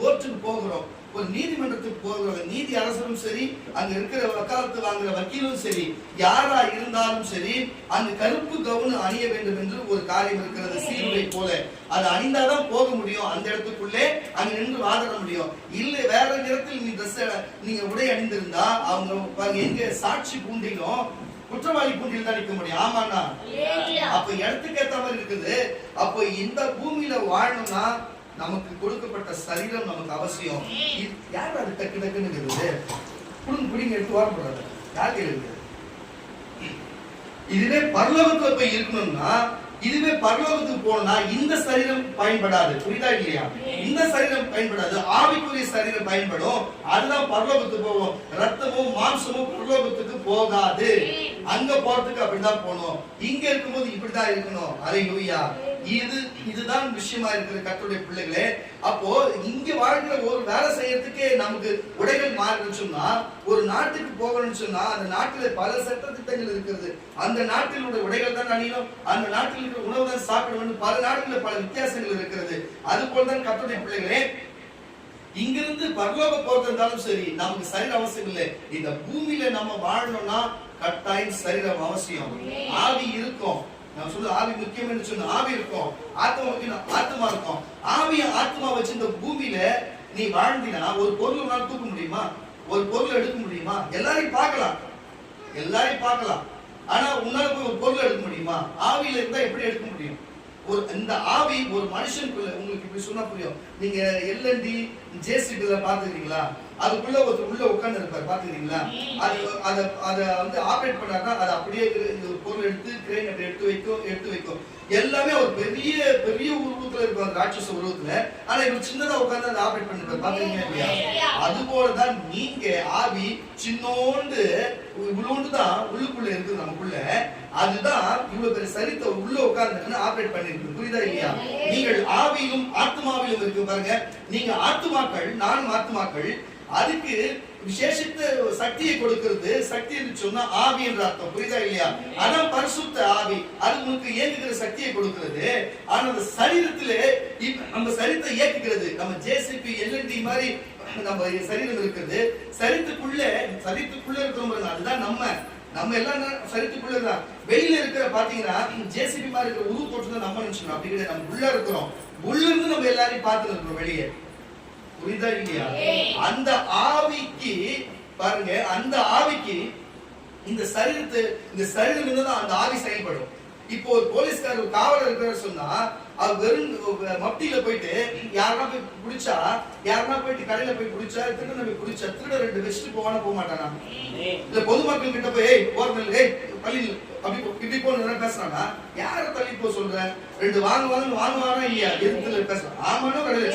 கோர்ட்டுக்கு போகிறோம், ஒரு நீதிமன்றத்துக்கு போகிற நீதி அரசரும் சரி, அங்க இருக்கிற வக்காலத்து வாங்குற வக்கீலும் சரி, யாரா இருந்தாலும் சரி, அந்த கருப்பு கவுன் அணிய வேண்டும் என்று ஒரு காரியம் இருக்கிறது. சீருடை போல அது அணிந்தாதான் போக முடியும், அந்த இடத்துக்குள்ளே அங்க நின்று வாதிட முடியும். இல்ல வேற நேரத்தில் நீ ட்ரெஸ் நீங்க உடை அணிந்திருந்தா அவங்க எங்க சாட்சி பூண்டிலும் குற்றவாளி பூண்டில் தான் நிற்க முடியும். ஆமாண்ணா, அப்ப இடத்துக்கு ஏத்த மாதிரி இருக்குது. அப்போ இந்த பூமியில வாழணும்னா நமக்கு கொடுக்கப்பட்ட சரீரம் நமக்கு அவசியம். யார் அது டக்கு டக்குன்னு இருக்குது புடிங்க எடுத்து வாரப்படாது யார் இருக்குது. இதுவே பரலோகத்துல போய் இருக்கணும்னா, இதுவே பரலோகத்துக்கு போனா இந்த சரீரம் பயன்படாது. புரியுதா இல்லையா? இந்த சரீரம் பயன்படாது, ஆவிக்குரிய சரீரம் பயன்படும். அதுதான் பரலோகத்துக்கு போவோம். ரத்தமும் மாம்சமும் பரலோகத்துக்கு போகாது. அங்க போறதுக்கு அப்படிதான் போகணும். இங்க இருக்கும்போது இப்படிதான் இருக்கணும். அல்லேலூயா. இதுதான் விஷயமா இருக்கிற கர்த்தருடைய பிள்ளைகளே. அப்போ இங்க வாழ்கிற ஒரு வேலை செய்யறதுக்கே நமக்கு உடைகள் மாறணும்னு சொன்னா, ஒரு நாட்டுக்கு போகணும்னு சொன்னா அந்த நாட்டில பல சட்ட திட்டங்கள் இருக்கிறது. அந்த நாட்டினுடைய உடைகள் தான் அணியணும், அந்த நாட்டில் இருக்கிற உணவு தான் சாப்பிடணும். பல நாடுகளில் பல வித்தியாசங்கள் இருக்கிறது. அது போலதான் கர்த்தருடைய பிள்ளைகளே, இங்கிருந்து பரலோக போறது இருந்தாலும் சரி, நமக்கு சரீரம் அவசியம் இல்லை. இந்த பூமியில நம்ம வாழணும்னா கட்டாயம் சரீரம் அவசியம். ஆவி இருக்கும், நான் சொல்ல ஆவி முக்கியம் சொன்ன ஆவி இருக்கும், ஆத்மா முக்கியம், ஆத்மா இருக்கும். ஆவிய ஆத்மா வச்சு இந்த பூமியில நீ வாழ்ந்தினா ஒரு பொருள் உன்னால தூக்க முடியுமா? ஒரு பொருள் எடுக்க முடியுமா? எல்லாரையும் பார்க்கலாம், ஆனா உன்னால போய் ஒரு பொருள் எடுக்க முடியுமா? ஆவியில இருந்தா எப்படி எடுக்க முடியும்? இந்த ஆவி ஒரு மனுஷனுக்குள்ள, உங்களுக்கு இப்படி சொன்னா புரியும். நீங்க எல்என்டி ஜேசிபில பாத்துக்கிறீங்களா? அதுக்குள்ள ஒருத்தர் உள்ள உட்கார்ந்து இருப்பார், பாத்துக்கிறீங்களா? அதை வந்து ஆபரேட் பண்ணாருன்னா அது அப்படியே பொருள் எடுத்து கிரேன் அப்படி எடுத்து வைக்கும். எல்லாமே ஒரு பெரிய பெரிய உருவத்துல இருக்கும், அந்த ராட்சச உருவத்துல. ஆனா இவர் சின்னதா உட்கார்ந்து அதை ஆபரேட் பண்ணிருப்பார், பாத்துக்கிறீங்களா இல்லையா? அது போலதான் நீங்க ஆவி சின்னோண்டு இவ்வளோண்டுதான் உள்ளுக்குள்ள இருக்குது நமக்குள்ள. அதுதான் இவ்வளவு பெரிய சரித்தை உள்ள உட்கார்ந்து ஆபரேட் பண்ணிருக்கு. புரியுதா இல்லையா? நீங்கள் ஆவியிலும் ஆத்மாவிலும் இருக்கு பாருங்க. நீங்க ஆத்மாக்கள், நானும் ஆத்மாக்கள். அதுக்கு விசேஷித்த சக்தியை கொடுக்கிறது. சக்தி என்று சொன்னா ஆவி என்ற அர்த்தம். புரியுதா இல்லையா? அதான் பரிசுத்த ஆவி. அது உங்களுக்கு இயங்குகிற சக்தியை கொடுக்கிறது. ஆனா அந்த சரீரத்திலே நம்ம சரீரத்தை இயக்குகிறது. நம்ம ஜேசிபி எல்என்டி மாதிரி நம்ம சரீரம் இருக்குது. சரீரத்துக்குள்ள இருக்கிறோம், அதுதான் நம்ம எல்லாம் சரீரத்துக்குள்ள தான். வெளியில இருக்கிற பாத்தீங்கன்னா ஜேசிபி மாதிரி இருக்கிற உருவ தோற்றம் தான் நம்ம நினைச்சோம். அப்படி கிடையாது, நம்ம உள்ள இருக்கிறோம். உள்ள இருந்து நம்ம எல்லாரையும் பார்த்து இருக்கிறோம் வெளியே. புரியுதா இல்லையா? அந்த ஆவிக்கு பாருங்க, அந்த ஆவிக்கு இந்த சரீரம் இருந்தாதான் அந்த ஆவி செயல்படும். இப்போ ஒரு போலீஸ்காரர், ஒரு காவலர் இருக்கிறார் சொன்னா, அவர் வெறும் மப்டியில போயிட்டு யாருன்னா போய் பிடிச்சா, யாருன்னா போயிட்டு கடையில போய் பிடிச்சா, திருட போய் பிடிச்சா, திருட ரெண்டு வச்சுட்டு போக மாட்டானா? இல்ல பொதுமக்கள் கிட்ட போய் போறது பள்ளி அப்படி இப்படி போன பேசுறானா? யார தள்ளி போ சொல்ற? ரெண்டு வாங்குவானா இல்லையா? எதிர்த்துல பேசுறான், ஆமானோ கடையில.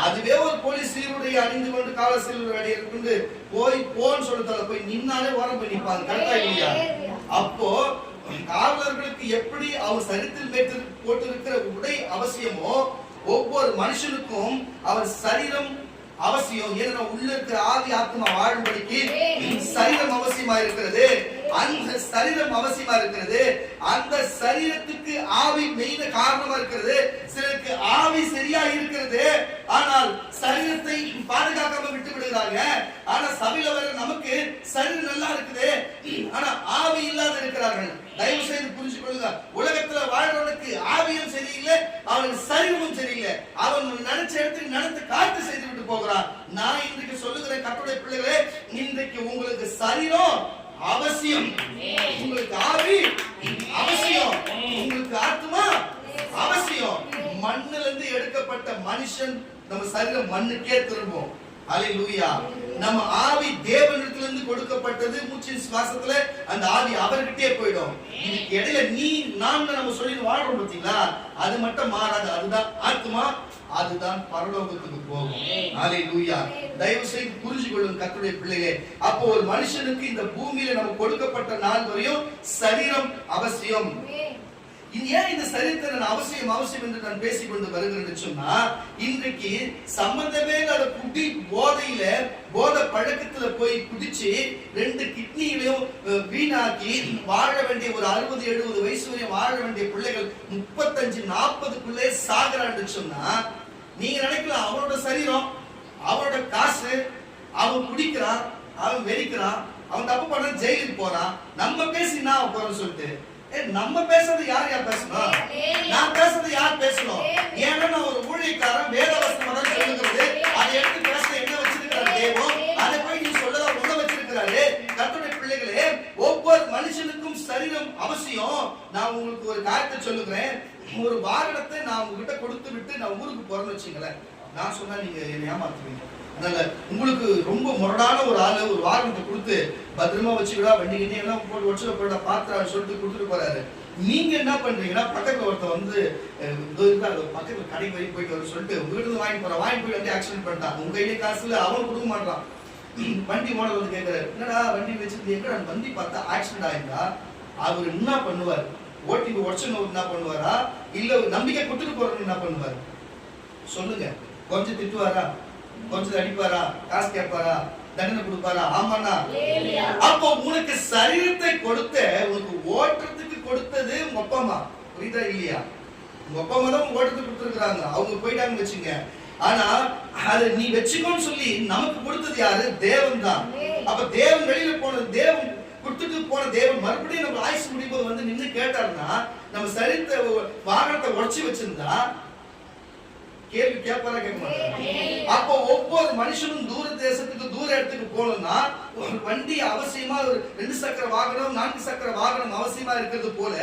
அதுவே ஒரு போலீஸ் சீருடைய அணிந்து கொண்டு காவல் சீருடைய அணிந்து கொண்டு போன்னு சொல்றதால போய் நின்னாலே ஓரம் போய் நிப்பாங்க. கரெக்டா இல்லையா? அப்போ காவலர்களுக்கு எப்படி அவர் சரித்தில் போட்டிருக்கிற உடை அவசியமோ, ஒவ்வொரு மனுஷனுக்கும் அவர் சரீரம் அவசியம். ஏன்னா உள்ள இருக்கிற ஆவி ஆத்மா வாழும்படிக்கு சரீரம் அவசியமா இருக்கிறது. அந்த சரீரம் அவசியமா இருக்கிறது. அந்த சரீரத்துக்கு ஆவி மெயின காரணமா இருக்கிறது. சிலருக்கு ஆவி சரியா இருக்கிறது, ஆனால் சரீரத்தை பாதுகாக்காம விட்டு விடுகிறாங்க. ஆனா சபையில வர நமக்கு சரீரம் நல்லா இருக்குது, ஆனா ஆவி இல்லாத இருக்கிறார்கள். தயவு செய்து புரிஞ்சு கொள்ளுங்க. உலகத்துல வாழ்றவனுக்கு ஆவியும் சரியில்லை, அவனுக்கு சரீரமும் சரியில்லை. அவன் நினைச்ச இடத்துக்கு நடந்து காத்து செய்து விட்டு போகிறான். நான் இன்றைக்கு சொல்லுகிறேன் கர்த்தருடைய பிள்ளைகளே, இன்றைக்கு உங்களுக்கு சரீரம் அவசியம், உங்களுக்கு ஆவி அவசியம், உங்களுக்கு ஆத்மா அவசியம். மண்ணிலிருந்து இருந்து எடுக்கப்பட்ட மனுஷன் நம்ம சரீரம் மண்ணுக்கே திரும்பும். அல்லேலூயா. நம்ம ஆவி தேவனிடத்திலிருந்து கொடுக்கப்பட்டது. மூச்சின் சுவாசத்துல அந்த ஆவி அவர்கிட்டே போயிடும். இதுக்கு இடையில நீ நான் நம்ம சொல்லி வாழ்றோம் பாத்தீங்களா, அது மட்டும் மாறாது. அதுதான் ஆத்மா, அதுதான் பரலோகத்துக்கு போகும். அல்லேலூயா. தயவு செய்து புரிஞ்சு கொள்ளுங்க கர்த்தருடைய பிள்ளைகளே. அப்போ ஒரு மனுஷனுக்கு இந்த பூமியில நம்ம கொடுக்கப்பட்ட நாள் வரையும் சரீரம் அவசியம். ஏன் இந்த சரீரத்தை அவசியம் என்று நான் பேசிக் கொண்டு வருகிறேன் சொன்னா, இன்றைக்கு சம்பந்தமே இல்லாத குடி போதை பழக்கத்துல போய் குடிச்சு ரெண்டு கிட்னியிலையும் வீணாக்கி வாழ வேண்டிய ஒரு 60-70 வயசு வரையும் வாழ வேண்டிய பிள்ளைகள் 35-40க்குள்ளே சாகுறான்னு சொன்னா, நீங்க நினைக்கலாம் அவனோட சரீரம், அவனோட காசு, அவன் குடிக்கிறான், அவன் வெறிக்கிறான், அவன் தப்பு பண்ண ஜெயிலுக்கு போறான், நம்ம பேசி நான் போறோம்னு சொல்லிட்டு. நம்ம பேசுறது யார் பேசணும்? நான் பேசுறது யார் பேசணும்? ஏன்னா நான் ஒரு ஊழியக்காரன், வேதவசனம் தான் சொல்லுகிறது. அதை எடுத்து பேச என்ன வச்சிருக்கிறாரு தேவன், அதை போய் நீ சொல்லதா உள்ள வச்சிருக்கிறாரு. கர்த்தருடைய பிள்ளைகளே, ஒவ்வொரு மனுஷனுக்கும் சரீரம் அவசியம். நான் உங்களுக்கு ஒரு காரியத்தை சொல்லுகிறேன். ஒரு வாகனத்தை நான் உங்ககிட்ட கொடுத்து விட்டு நான் ஊருக்கு போறேன்னு வச்சுங்களேன், நான் சொன்னா நீங்க என்ன ஏமாத்துவீங்க. அதனால உங்களுக்கு ரொம்ப முரடான ஒரு ஆளு ஒரு வாகனத்தை கொடுத்து பத்திரமா வச்சுக்கிடா, வண்டி கிண்டி எல்லாம் போட்டு வச்சுட போயிடா பாத்திரம் சொல்லிட்டு கொடுத்துட்டு போறாரு. நீங்க என்ன பண்றீங்கன்னா, பக்கத்துல ஒருத்தர் வந்து பக்கத்துல கடைக்கு வரைக்கும் போயிட்டு வர சொல்லிட்டு உங்ககிட்ட வாங்கி போயிட்டு வந்து ஆக்சிடென்ட் பண்ணிட்டான். உங்க கையிலே காசுல அவன் கொடுக்க மாட்டான். வண்டி மாடல் வந்து கேட்கிறாரு, என்னடா வண்டி வச்சிருக்கீங்க? எங்கடா வண்டி பார்த்தா ஆக்சிடென்ட் ஆயிருந்தா அவர் என்ன பண்ணுவார்? ஓட்டி உடச்சுன்னு என்ன பண்ணுவாரா, இல்ல நம்பிக்கை கொடுத்துட்டு போறவங்க என்ன பண்ணுவாரு சொல்லுங்க? கொஞ்சம் திட்டுவாரா, கொஞ்சம் அடிப்பாரா, காசு கேட்பாரா, தண்டனை கொடுப்பாரா? ஆமாண்ணா. அப்போ உனக்கு சரீரத்தை கொடுத்த, உனக்கு ஓட்டுறதுக்கு கொடுத்தது உங்க அப்பா அம்மா. புரியுதா இல்லையா? உங்க அப்பா அம்மா தான் ஓட்டுறதுக்கு கொடுத்துருக்காங்க, அவங்க போயிட்டாங்க வச்சுங்க. ஆனா அதை நீ வச்சுக்கோன்னு சொல்லி நமக்கு கொடுத்தது யாரு? தேவன் தான். அப்ப தேவன் வெளியில போனது, தேவன் கொடுத்துட்டு போன தேவன் மறுபடியும் நம்ம ஆயுசு முடியும் போது வந்து நின்று கேட்டாருன்னா, நம்ம சரீரத்தை வாகனத்தை உடைச்சு வச்சிருந்தா கேள்வி கேட்பாரா? கேட்க மாட்டாங்க. அப்போ ஒவ்வொரு மனுஷனும் தூர தேசத்துக்கு, தூர இடத்துக்கு போகணும்னா ஒரு வண்டி அவசியமா, ஒரு 2 சக்கர வாகனம், 4 சக்கர வாகனம் அவசியமா இருக்கிறது போல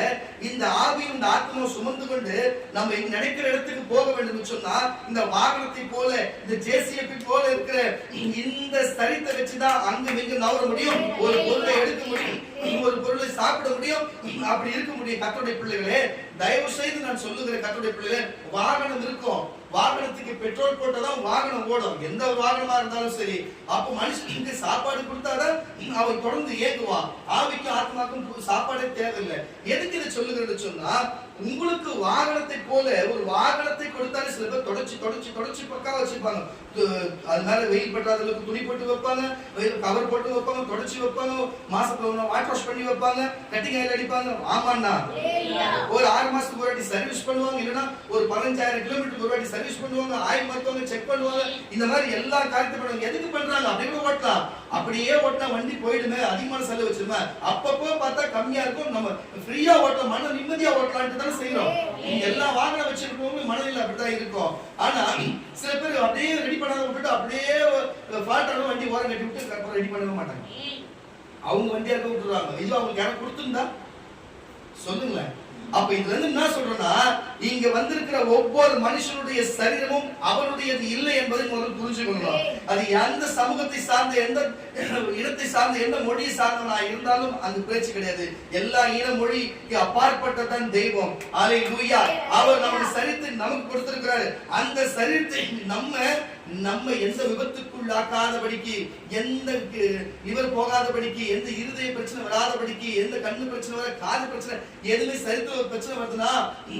இந்த ஆவியும் இந்த ஆத்மாவும் சுமந்து கொண்டு நம்ம நினைக்கிற இடத்துக்கு போக வேண்டும் சொன்னா இந்த வாகனத்தை போல, இந்த ஜேசிபி போல இருக்கிற இந்த சரீரத்தை வச்சுதான் அங்க இங்க நவர முடியும், ஒரு பொருளை எடுக்க முடியும், ஒரு பொருளை சாப்பிட முடியும், அப்படி இருக்க முடியும். கர்த்தருடைய பிள்ளைகளே, தயவு செய்து நான் சொல்லுகிற கர்த்தருடைய பிள்ளைகளே, வாகனம் இருக்கும், வாகனத்துக்கு பெட்ரோல் போட்டாதான் வாகனம் ஓடும், எந்த வாகனமா இருந்தாலும் சரி. அப்ப மனுஷனுக்கு சாப்பாடு கொடுத்தாதான் அவன் தொடர்ந்து இயங்குவான். ஆவிக்கும் ஆத்மாக்கும் சாப்பாடே தேவையில்லை. எதுக்கு இதை சொல்லுகிறது சொன்னா, உங்களுக்கு வாகனத்தை போல ஒரு வாகனத்தை கொடுத்தாலே சில பேர் தொடச்சு பக்கா வச்சிருப்பாங்க. அதனால வெயில் பட்டாத அளவுக்கு துணி போட்டு வைப்பாங்க, கவர் போட்டு வைப்பாங்க, தொடச்சு வைப்பாங்க, மாசத்துல வாட்டர் வாஷ் பண்ணி வைப்பாங்க, கட்டிங் ஆயில் அடிப்பாங்க. ஆமாண்ணா. ஒரு 6 மாசத்துக்கு ஒரு வாட்டி சர்வீஸ் பண்ணுவாங்க, இல்லைன்னா ஒரு 15,000 கிலோமீட்டருக்கு ஒரு வாட்டி சர்வீஸ் பண்ணுவாங்க, ஆயில் மாத்துவாங்க, செக் பண்ணுவாங்க. இந்த மாதிரி எல்லா காரியத்தை பண்ணுவாங்க. எதுக்கு பண்றாங்க? அப்படியே ஓட்டலாம், அப்படியே ஓட்டினா வண்டி போயிடுமே, அதிகமான செலவு வச்சிருமே. அப்பப்போ பார்த்தா கம்மியா இருக்கும், நம்ம ஃப்ரீயா ஓட்டலாம், மன நிம்மதியா ஓட்டலான்ட்டு தானே செய்யறோம். எல்லா வாகனம் வச்சிருக்கவங்க மனதில் அப்படிதான் இருக்கும். ஆனா சில பேர் அப்படியே ரெடி பண்ணாத விட்டுட்டு அப்படியே ஃபால்ட்டான வண்டி ஓரம் கட்டி விட்டு அப்புறம் ரெடி பண்ணவே மாட்டாங்க. அவங்க வண்டியா இருக்க விட்டுருவாங்க. இது அவங்களுக்கு யாரும் கொடுத்துருந்தா சொல்லுங்களேன். அப்ப இதுல இருந்து என்ன சொல்றேன்னா, இங்க வந்திருக்கிற ஒவ்வொரு மனுஷனுடைய சரீரமும் அவருடையது இல்லை என்பதை முதல்ல புரிஞ்சுக்கணும். அது எந்த சமூகத்தை சார்ந்த, எந்த இனத்தை சார்ந்த, எந்த மொழியை சார்ந்தவனா இருந்தாலும் அந்த பேச்சு கிடையாது. எல்லா இன மொழிக்கு அப்பாற்பட்டதான் தெய்வம். அல்லேலூயா. அவர் நம்முடைய சரீரத்தை நமக்கு கொடுத்திருக்கிறாரு. அந்த சரீரத்தை நம்ம எந்த விபத்துக்குள்ளாக்காதபடிக்கு, எந்த லிவர் போகாதபடிக்கு, எந்த இருதய பிரச்சனை வராதபடிக்கு, எந்த கண்ணு பிரச்சனை வர, காது பிரச்சனை, எதுவுமே சரித்திர பிரச்சனை வருதுன்னா,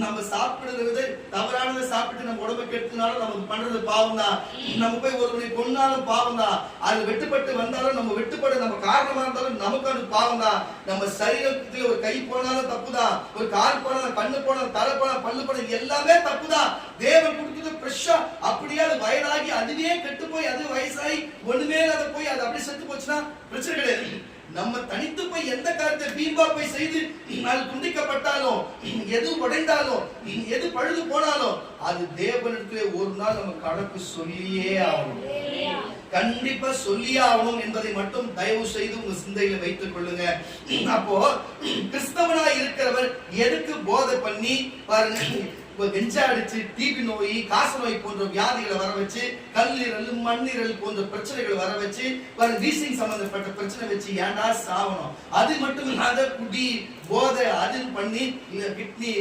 நம்ம சாப்பிடுறது தவறானதை சாப்பிட்டு நம்ம உடம்பை கெடுத்தனாலும் நமக்கு பண்றது பாவம் தான். நம்ம போய் ஒருவனை கொன்னாலும் பாவம் தான். அது வெட்டுப்பட்டு வந்தாலும், நம்ம வெட்டுப்பட நம்ம காரணமா இருந்தாலும் நமக்கு அது பாவம் தான். நம்ம சரீரத்துல ஒரு கை போனாலும் தப்புதான், ஒரு கால் போனாலும், கண்ணு போனாலும், தலை போனாலும், பல்லு போனாலும் எல்லாமே தப்புதான். தேவன் கொடுத்தது ஃப்ரெஷ்ஷா அப்படியே அது வயதாகி அதுவே கெட்டு போய் அது வயசாகி ஒண்ணுமே இல்லாத போய் அது அப்படியே செத்து போச்சுன்னா பிரச்சனை கிடையாது. நம்ம தனித்து போய் எந்த காரியத்தை வீம்பா போய் செய்து அது துண்டிக்கப்பட்டாலும், எது உடைந்தாலும், எது பழுது போனாலும் அது தேவனிடத்திலே ஒரு நாள் நம்ம கணக்கு சொல்லியே ஆகணும். கண்டிப்பா சொல்லியே ஆகணும் என்பதை மட்டும் தயவு செய்து உங்க சிந்தையில வைத்துக் கொள்ளுங்க. அப்போ கிறிஸ்தவனா இருக்கிறவர் எதுக்கு போதை பண்ணி பாருங்க, வெஞ்சா அடிச்சு டிபி நோய், காச நோய் போன்ற வியாதிகளை வர வச்சு, கல்லீரல், மண்ணீரல் போன்ற பிரச்சனைகளை வர வச்சு, வீசிங் சம்பந்தப்பட்ட பிரச்சனை வச்சு ஏன்டா சாவணும்? அது மட்டும் இல்லாத குடி, போதை அதுன்னு பண்ணி கிட்னி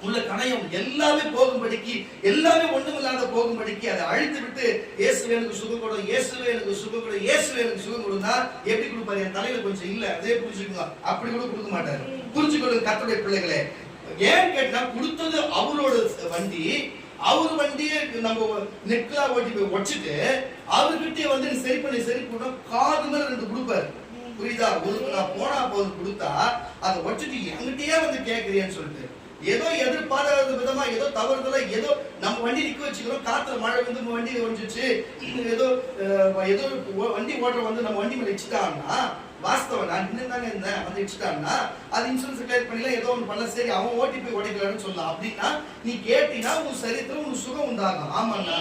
உள்ள கணையம் எல்லாமே போகும்படிக்கு, எல்லாமே ஒண்ணுமில்லாத போகும்படிக்கு அதை அழித்து விட்டு, இயேசுவே எனக்கு சுகம் கொடு, இயேசுவே எனக்கு சுகம் கொடு, இயேசுவே எனக்கு சுகம் கொடுனா எப்படி கொடுப்பாரு? என் தலையில கொஞ்சம் இல்ல, அதே புரிஞ்சுக்கோங்க. அப்படி கூட கொடுக்க மாட்டாரு. புரிஞ்சுக்கொள்ளுங்க கர்த்தருடைய பிள்ளைகளே. ஏன் கேட்டா, கொடுத்தது அவரோட வண்டி, அவர் வண்டியை நம்ம நெட்லா ஓட்டி போய் உடைச்சிட்டு அவர்கிட்ட வந்து சரி பண்ணி காது மேல 2 கொடுப்பாரு. புரியுதா? ஒரு நான் போனா போது கொடுத்தா அதை உடைச்சிட்டு என்கிட்டயே வந்து கேட்கறியான்னு சொல்லிட்டு, ஏதோ எதிர்பாராத விதமா, ஏதோ தவறுதலா, ஏதோ நம்ம வண்டி நிக்க வச்சுக்கிறோம், காத்துல மழை வந்து நம்ம வண்டி ஒழிஞ்சிச்சு, ஏதோ வண்டி ஓட்டுற வந்து நம்ம வண்டி மேல வச்சுட்டான்னா, வாஸ்தவம் நான் இன்னும் இருந்தேன் வந்து வச்சுட்டான்னா அது இன்சூரன்ஸ் கிளியர் பண்ணல, ஏதோ ஒன்று பண்ணல, சரி அவன் ஓட்டி போய் உடைக்கலான்னு சொல்லலாம். அப்படின்னா நீ கேட்டீங்கன்னா உன் சரீரத்துல உனக்கு சுகம் உண்டாகும். ஆமாண்ணா,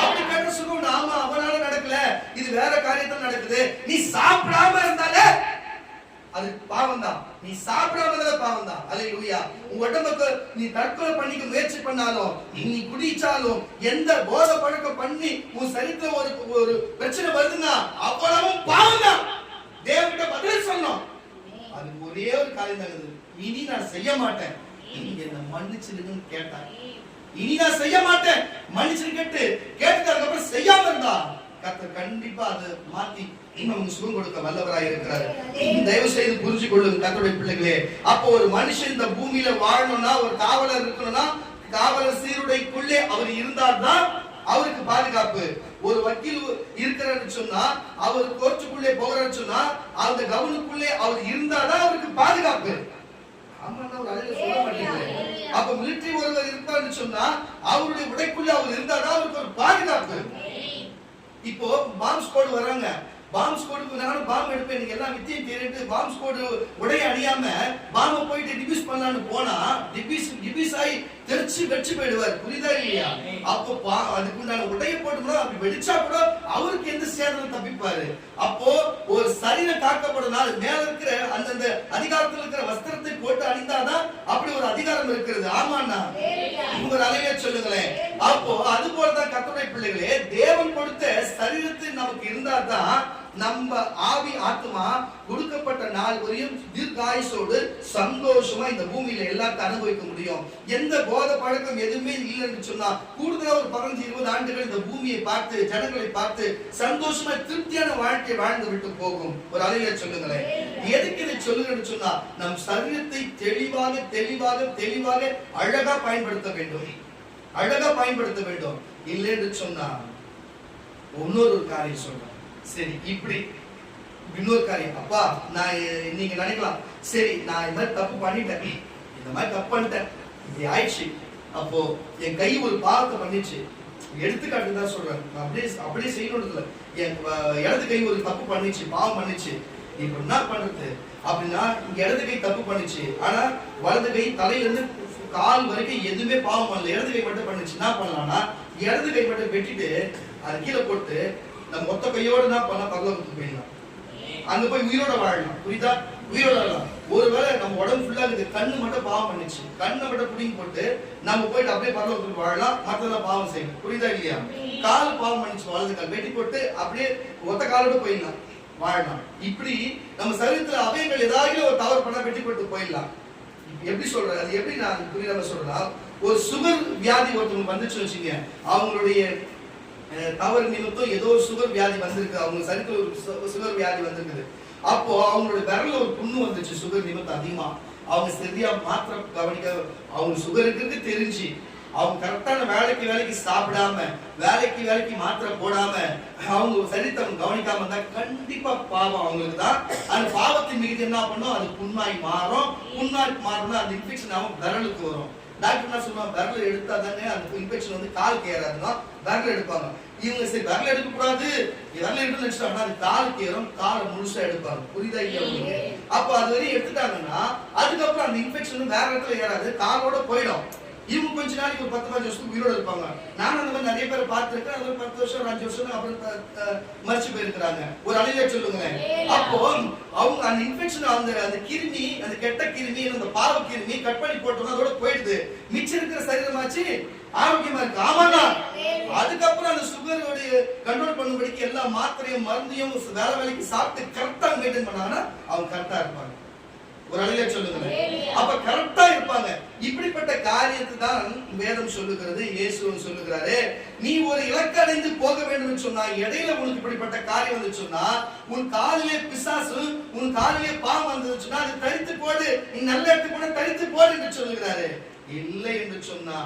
அப்படி கேட்ட சுகம் உண்டு. ஆமா, அவனால நடக்கல, இது வேற காரியத்தால் நடக்குது. நீ சாப்பிடாம இருந்தாலே அது பாவம் தான். நீ சாப்பிடாம இருந்தாலே பாவம் தான். அல்லேலூயா. உன் உடம்புக்கு நீ தற்கொலை பண்ணிக்க முயற்சி பண்ணாலும், நீ குடிச்சாலும், எந்த போதை பழக்கம் பண்ணி உன் சரீரத்துல ஒரு பிரச்சனை வருதுன்னா அவ்வளவும் பாவம் தான். தேவகிட்ட பதில் சொன்னோம். அது ஒரே ஒரு காரியம் தான், இனி நான் செய்ய மாட்டேன், என்ன மன்னிச்சிடுங்கன்னு கேட்டான். இனி நான் செய்ய மாட்டேன் மன்னிச்சு கேட்டதுக்கு அப்புறம் செய்யாம இருந்தா கர்த்தர் கண்டிப்பா அதை மாத்தி நமக்கு சுகம் கொடுக்க வல்லவராய் இருக்கிறார். தயவு செய்து புரிஞ்சு கொள்ளுங்க கர்த்தருடைய பிள்ளைகளே. அப்போ ஒரு மனுஷன் இந்த பூமியில வாழணும்னா, ஒரு காவலர் இருக்கணும்னா, காவலர் சீருடைக்குள்ளே அவர் இருந்தால்தான் அவருக்கு பாதுகாப்பு. ஒரு வக்கீல் இருக்கிறான்னு சொன்னா, அவர் கோர்ட்டுக்குள்ளே போகிறான்னு சொன்னா, அந்த கவனுக்குள்ளே அவர் இருந்தாதான் அவருக்கு பாதுகாப்பு. அப்ப மிலிட்டரி ஒருவர் இருப்பார்னு சொன்னா, அவருடைய உடைக்குள்ள அவர் இருந்தாதான் அவருக்கு ஒரு பாதுகாப்பு. இப்போ பாம்ப் ஸ்குவாட் வராங்க, பாம்ப் ஸ்குவாடுக்கு நானும் பாம்பு எடுப்பேன், நீங்க எல்லாம் வித்தியை தெரிவித்து பாம்ப் ஸ்குவாடு உடைய அணியாம பாம்பை போயிட்டு டிபியூஸ் பண்ணலான்னு போனா டிபியூஸ் ஆகி தெரிச்சு வெச்சு போயிடுவார். புரியுதா இல்லையா? அப்போ அதுக்குண்டான உடைய போட்டோம்னா அப்படி வெடிச்சா கூட அவருக்கு எந்த சேதம் தப்பிப்பாரு. அப்போ ஒரு சரீரம் காக்கப்படனால மேல இருக்கிற அந்தந்த அதிகாரத்தில் இருக்கிற வஸ்திரத்தை போட்டு அணிந்தாதான் அப்படி ஒரு அதிகாரம் இருக்கிறது. ஆமாண்ணா, ஒரு அலைய சொல்லுங்களேன். அப்போ அது போலதான் கர்த்தருடைய பிள்ளைகளே, தேவன் கொடுத்த சரீரத்தை நமக்கு இருந்தாதான் நம்ம ஆவி ஆத்மா கொடுக்கப்பட்ட நாள் வரையும் தீர்காயுசோடு சந்தோஷமா இந்த பூமியில எல்லாத்தையும் அனுபவிக்க முடியும். எந்த போத பழக்கம் எதுவுமே இல்லைன்னு சொன்னா, கூடுதலா ஒரு 15-20 ஆண்டுகள் இந்த பூமியை பார்த்து ஜனங்களை பார்த்து சந்தோஷமா திருப்தியான வாழ்க்கை வாழ்ந்து விட்டு போகும். ஒரு அலையில சொல்லுங்களேன். எதுக்கு இதை சொல்லுங்கன்னு சொன்னா, நம் சரீரத்தை தெளிவாக தெளிவாக தெளிவாக அழகா பயன்படுத்த வேண்டும், அழகா பயன்படுத்த வேண்டும். இல்லைன்னு சொன்னா இன்னொரு காரியம் சொல்றேன். சரி, இப்படி இன்னொரு காரியம், அப்பா நான் நீங்க நினைக்கலாம், சரி நான் இந்த மாதிரி தப்பு பண்ணிட்டேன், இந்த மாதிரி தப்பு பண்ணிட்டேன், இப்படி ஆயிடுச்சு. அப்போ என் கை ஒரு பாவத்தை பண்ணிச்சு, எடுத்துக்காட்டு தான் சொல்றேன், அப்படியே செய்யணும். என் இடது கை ஒரு தப்பு பண்ணிச்சு, பாவம் பண்ணிச்சு, இப்ப என்ன பண்றது அப்படின்னா, இங்க இடது கை தப்பு பண்ணிச்சு, ஆனா வலது கை தலையில இருந்து கால் வரைக்கும் எதுவுமே பாவம் பண்ணல, இடது கை மட்டும் பண்ணிச்சு. என்ன பண்ணலாம்னா, இடது கை மட்டும் வெட்டிட்டு அது கீழே போட்டு நம்ம மொத்த கையோட தான் பண்ண பரலோகத்துக்கு போயிடலாம், அங்க போய் உயிரோட வாழலாம். புரியுதா? உயிரோட வாழலாம். ஒருவேளை நம்ம உடம்பு ஃபுல்லா இருக்குது, கண்ணு மட்டும் பாவம் பண்ணிச்சு, கண்ணை மட்டும் புடிங்கி போட்டு நம்ம போயிட்டு அப்படியே பரலோகத்துக்கு வாழலாம், மற்றதெல்லாம் பாவம் செய்யணும். புரியுதா இல்லையா? கால் பாவம் பண்ணிச்சு, வலது கால் வெட்டி போட்டு அப்படியே ஒத்த காலோட போயிடலாம், வாழலாம். இப்படி நம்ம சரீரத்துல அவயங்கள் ஏதாவது ஒரு தவறு பண்ணா வெட்டி போட்டு போயிடலாம். எப்படி சொல்ற, அது எப்படி நான் புரியாம சொல்றேன்னா, ஒரு சுகர் வியாதி ஒருத்தவங்க வந்துச்சு வச்சுங்க, அவங்களுடைய தவறு நிமித்தம் ஏதோ சுகர் வியாதி வந்திருக்கு, அவங்க சரீரத்துல ஒரு சுகர் வியாதி வந்திருக்குது. அப்போ அவங்களோட விரல்ல ஒரு புண்ணு வந்துச்சு சுகர் நிமித்தம் அதிகமா. அவங்க சரியா மாத்திரை கவனிக்க, அவங்க சுகர் இருக்கிறது தெரிஞ்சு அவங்க கரெக்டான வேலைக்கு சாப்பிடாம, வேலைக்கு மாத்திரை போடாம, அவங்க சரீரத்தை அவங்க கவனிக்காம இருந்தா கண்டிப்பா பாவம் அவங்களுக்கு தான். அந்த பாவத்தின் மீது என்ன பண்ணும், அது புண்ணாய் மாறும். புண்ணாய் மாறினா அந்த இன்ஃபெக்ஷன் அவன் விரலுக்கு வரும். டாக்டர் என்ன சொல்லுவாங்க, விரல் எடுத்தா தானே அந்த இன்ஃபெக்ஷன் வந்து காலுக்கு ஏறாதுன்னா விரல் எடுப்பாங்க. இவங்க சரி விரல் எடுக்க கூடாது, விரல் எடுத்து நினைச்சிட்டாங்கன்னா அது காலுக்கு ஏறும், காலை முழுசா எடுப்பாங்க. புரியுதா இல்லையா? அப்ப அது வரையும் எடுத்துட்டாங்கன்னா அதுக்கப்புறம் அந்த இன்ஃபெக்ஷன் வேற இடத்துல ஏறாது, காலோட போயிடும். இவங்க கொஞ்ச நாளைக்கு ஒரு 10-15 வருஷத்துக்கு உயிரோட இருப்பாங்க. நானும் அந்த மாதிரி நிறைய பேரை பார்த்திருக்கேன். அது 10 வருஷம் 5 வருஷம் அப்புறம் மறிச்சு போயிருக்கிறாங்க. ஒரு அலையில சொல்லுங்க. அப்போ அவங்க அந்த இன்ஃபெக்ஷன், அந்த கிருமி, அந்த கெட்ட கிருமி, அந்த பாவ கிருமி கட் பண்ணி போட்டோம்னா அதோட போயிடுது. மிச்சம் இருக்கிற சரீரமாச்சு ஆரோக்கியமா இருக்கு. ஆமாண்ணா. அதுக்கப்புறம் அந்த சுகரோடைய கண்ட்ரோல் பண்ணும்படிக்கு எல்லா மாத்திரையும் மருந்தையும் வேலைக்கு சாப்பிட்டு கரெக்டா மெயின்டைன் பண்ணாங்கன்னா அவங்க கரெக்டா இருப்பாங்க. ஒரு அலையில சொல்லுங்க. அப்ப கரெக்டா இருப்பாங்க. இப்படிப்பட்ட காரியத்தை தான் வேதம் சொல்லுகிறது, இயேசு சொல்லுகிறாரு. நீ ஒரு இலக்கு அடைந்து போக வேண்டும் சொன்னா, இடையில உனக்கு இப்படிப்பட்ட காரியம் வந்து சொன்னா, உன் காலிலே பிசாசு, உன் காலிலே பாவம் வந்து சொன்னா அது தரித்து போடு, நீ நல்ல இடத்துக்கு போன தரித்து போடு என்று சொல்லுகிறாரு. இல்லை என்று சொன்னா,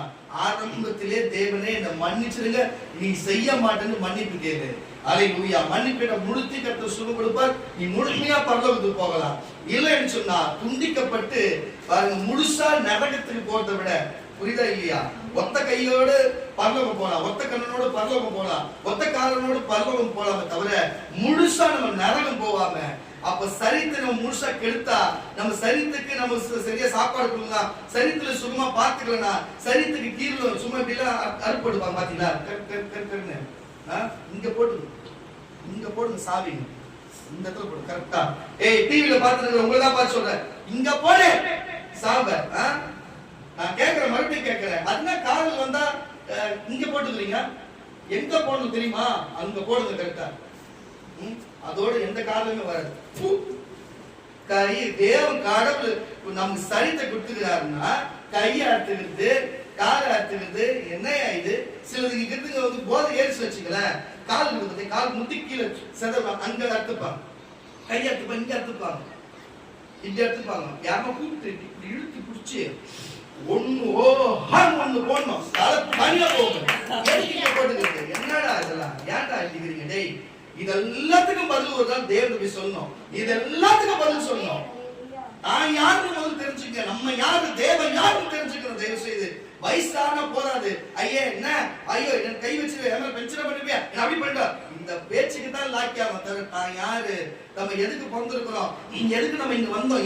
ஆரம்பத்திலே தேவனே என்ன மன்னிச்சிருங்க, நீ செய்ய மாட்டேன்னு மன்னிப்பு கேளு. அல்லேலூயா. மன்னிப்பிட முழுத்தி கர்த்தர் சுகம் கொடுப்பார், நீ முழுமையா பரலோகத்துக்கு போகலாம். இல்லைன்னு சொன்னா துண்டிக்கப்பட்டு பாருங்க, முழுசா நரகத்துக்கு போறதை விட, புரியுதா இல்லையா, ஒத்த கையோடு பரலோகம் போலாம், ஒத்த கண்ணனோடு பரலோகம் போலாம், ஒத்த காலனோடு பரலோகம் போலாமே தவிர முழுசா நம்ம நரகம் போவாம. அப்ப சரீரத்தை நம்ம முழுசா கெடுத்தா, நம்ம சரீரத்துக்கு நம்ம சரியா சாப்பாடு கொடுக்கலாம், சரீரத்துல சுகமா பார்த்துக்கலனா, சரீரத்துக்கு கீழே சும்மா இப்படி எல்லாம் அறுப்படுவாங்க பாத்தீங்களா, இங்க போடுங்க சாவி, இந்த இடத்துல போடு கரெக்டா. டிவில பாத்துட்டு உங்களை தான் பார்த்து சொல்றேன், இங்க போடு சாவ. நான் கேட்கிறேன், மறுபடியும் கேட்கிறேன், அதுனா காதல் வந்தா இங்க போட்டுக்கிறீங்க, எங்க போடணும் தெரியுமா, அங்க போடுங்க கரெக்டா. அதோட எந்த காரணமே வராது. கை தேவன் கடவுள் நமக்கு சரீரத்தை கொடுத்துக்கிறாருன்னா கையை அறுத்துக்கிறது, காலை அறுத்துக்கிறது என்னையா இது? சிலதுக்கு கிட்டுங்க வந்து போதை ஏறிச்சு வச்சுங்களேன், கால் இருக்குது, கால் முட்டி கீழே செதறாங்க, அங்க அறுத்துப்பாங்க, கை அறுத்துப்பாங்க, இங்க அறுத்துப்பாங்க, இங்க அறுத்துப்பாங்க. யாரோ கூப்பிட்டு இப்படி இழுத்து பிடிச்சி ஒண்ணு ஒண்ணு போடணும், தனியா போகணும். போட்டுக்கிறது என்னடா இதெல்லாம், ஏன்டா அடிக்கிறீங்க? டேய், இது எல்லாத்துக்கும் பதில் ஒரு நாள் தேவனுக்கு சொல்லணும். இது எல்லாத்துக்கும் பதில் சொல்லணும். நான் யாருன்னு முதல்ல தெரிஞ்சுக்க, நம்ம யாரு, தேவன் யாருன்னு தெரிஞ்சுக்கணும். தயவு செய்து வயசான போறாது, ஐயா என்ன, ஐயோ என்ன கை வச்சிருவேன், பென்ஷன் பண்ணிருப்பியா, அப்படி பண்ற, இந்த பேச்சுக்கு தான் லாக்கியாம தவிர நான் யாரு, நம்ம எதுக்கு பிறந்திருக்கிறோம், எதுக்கு நம்ம இங்க வந்தோம்,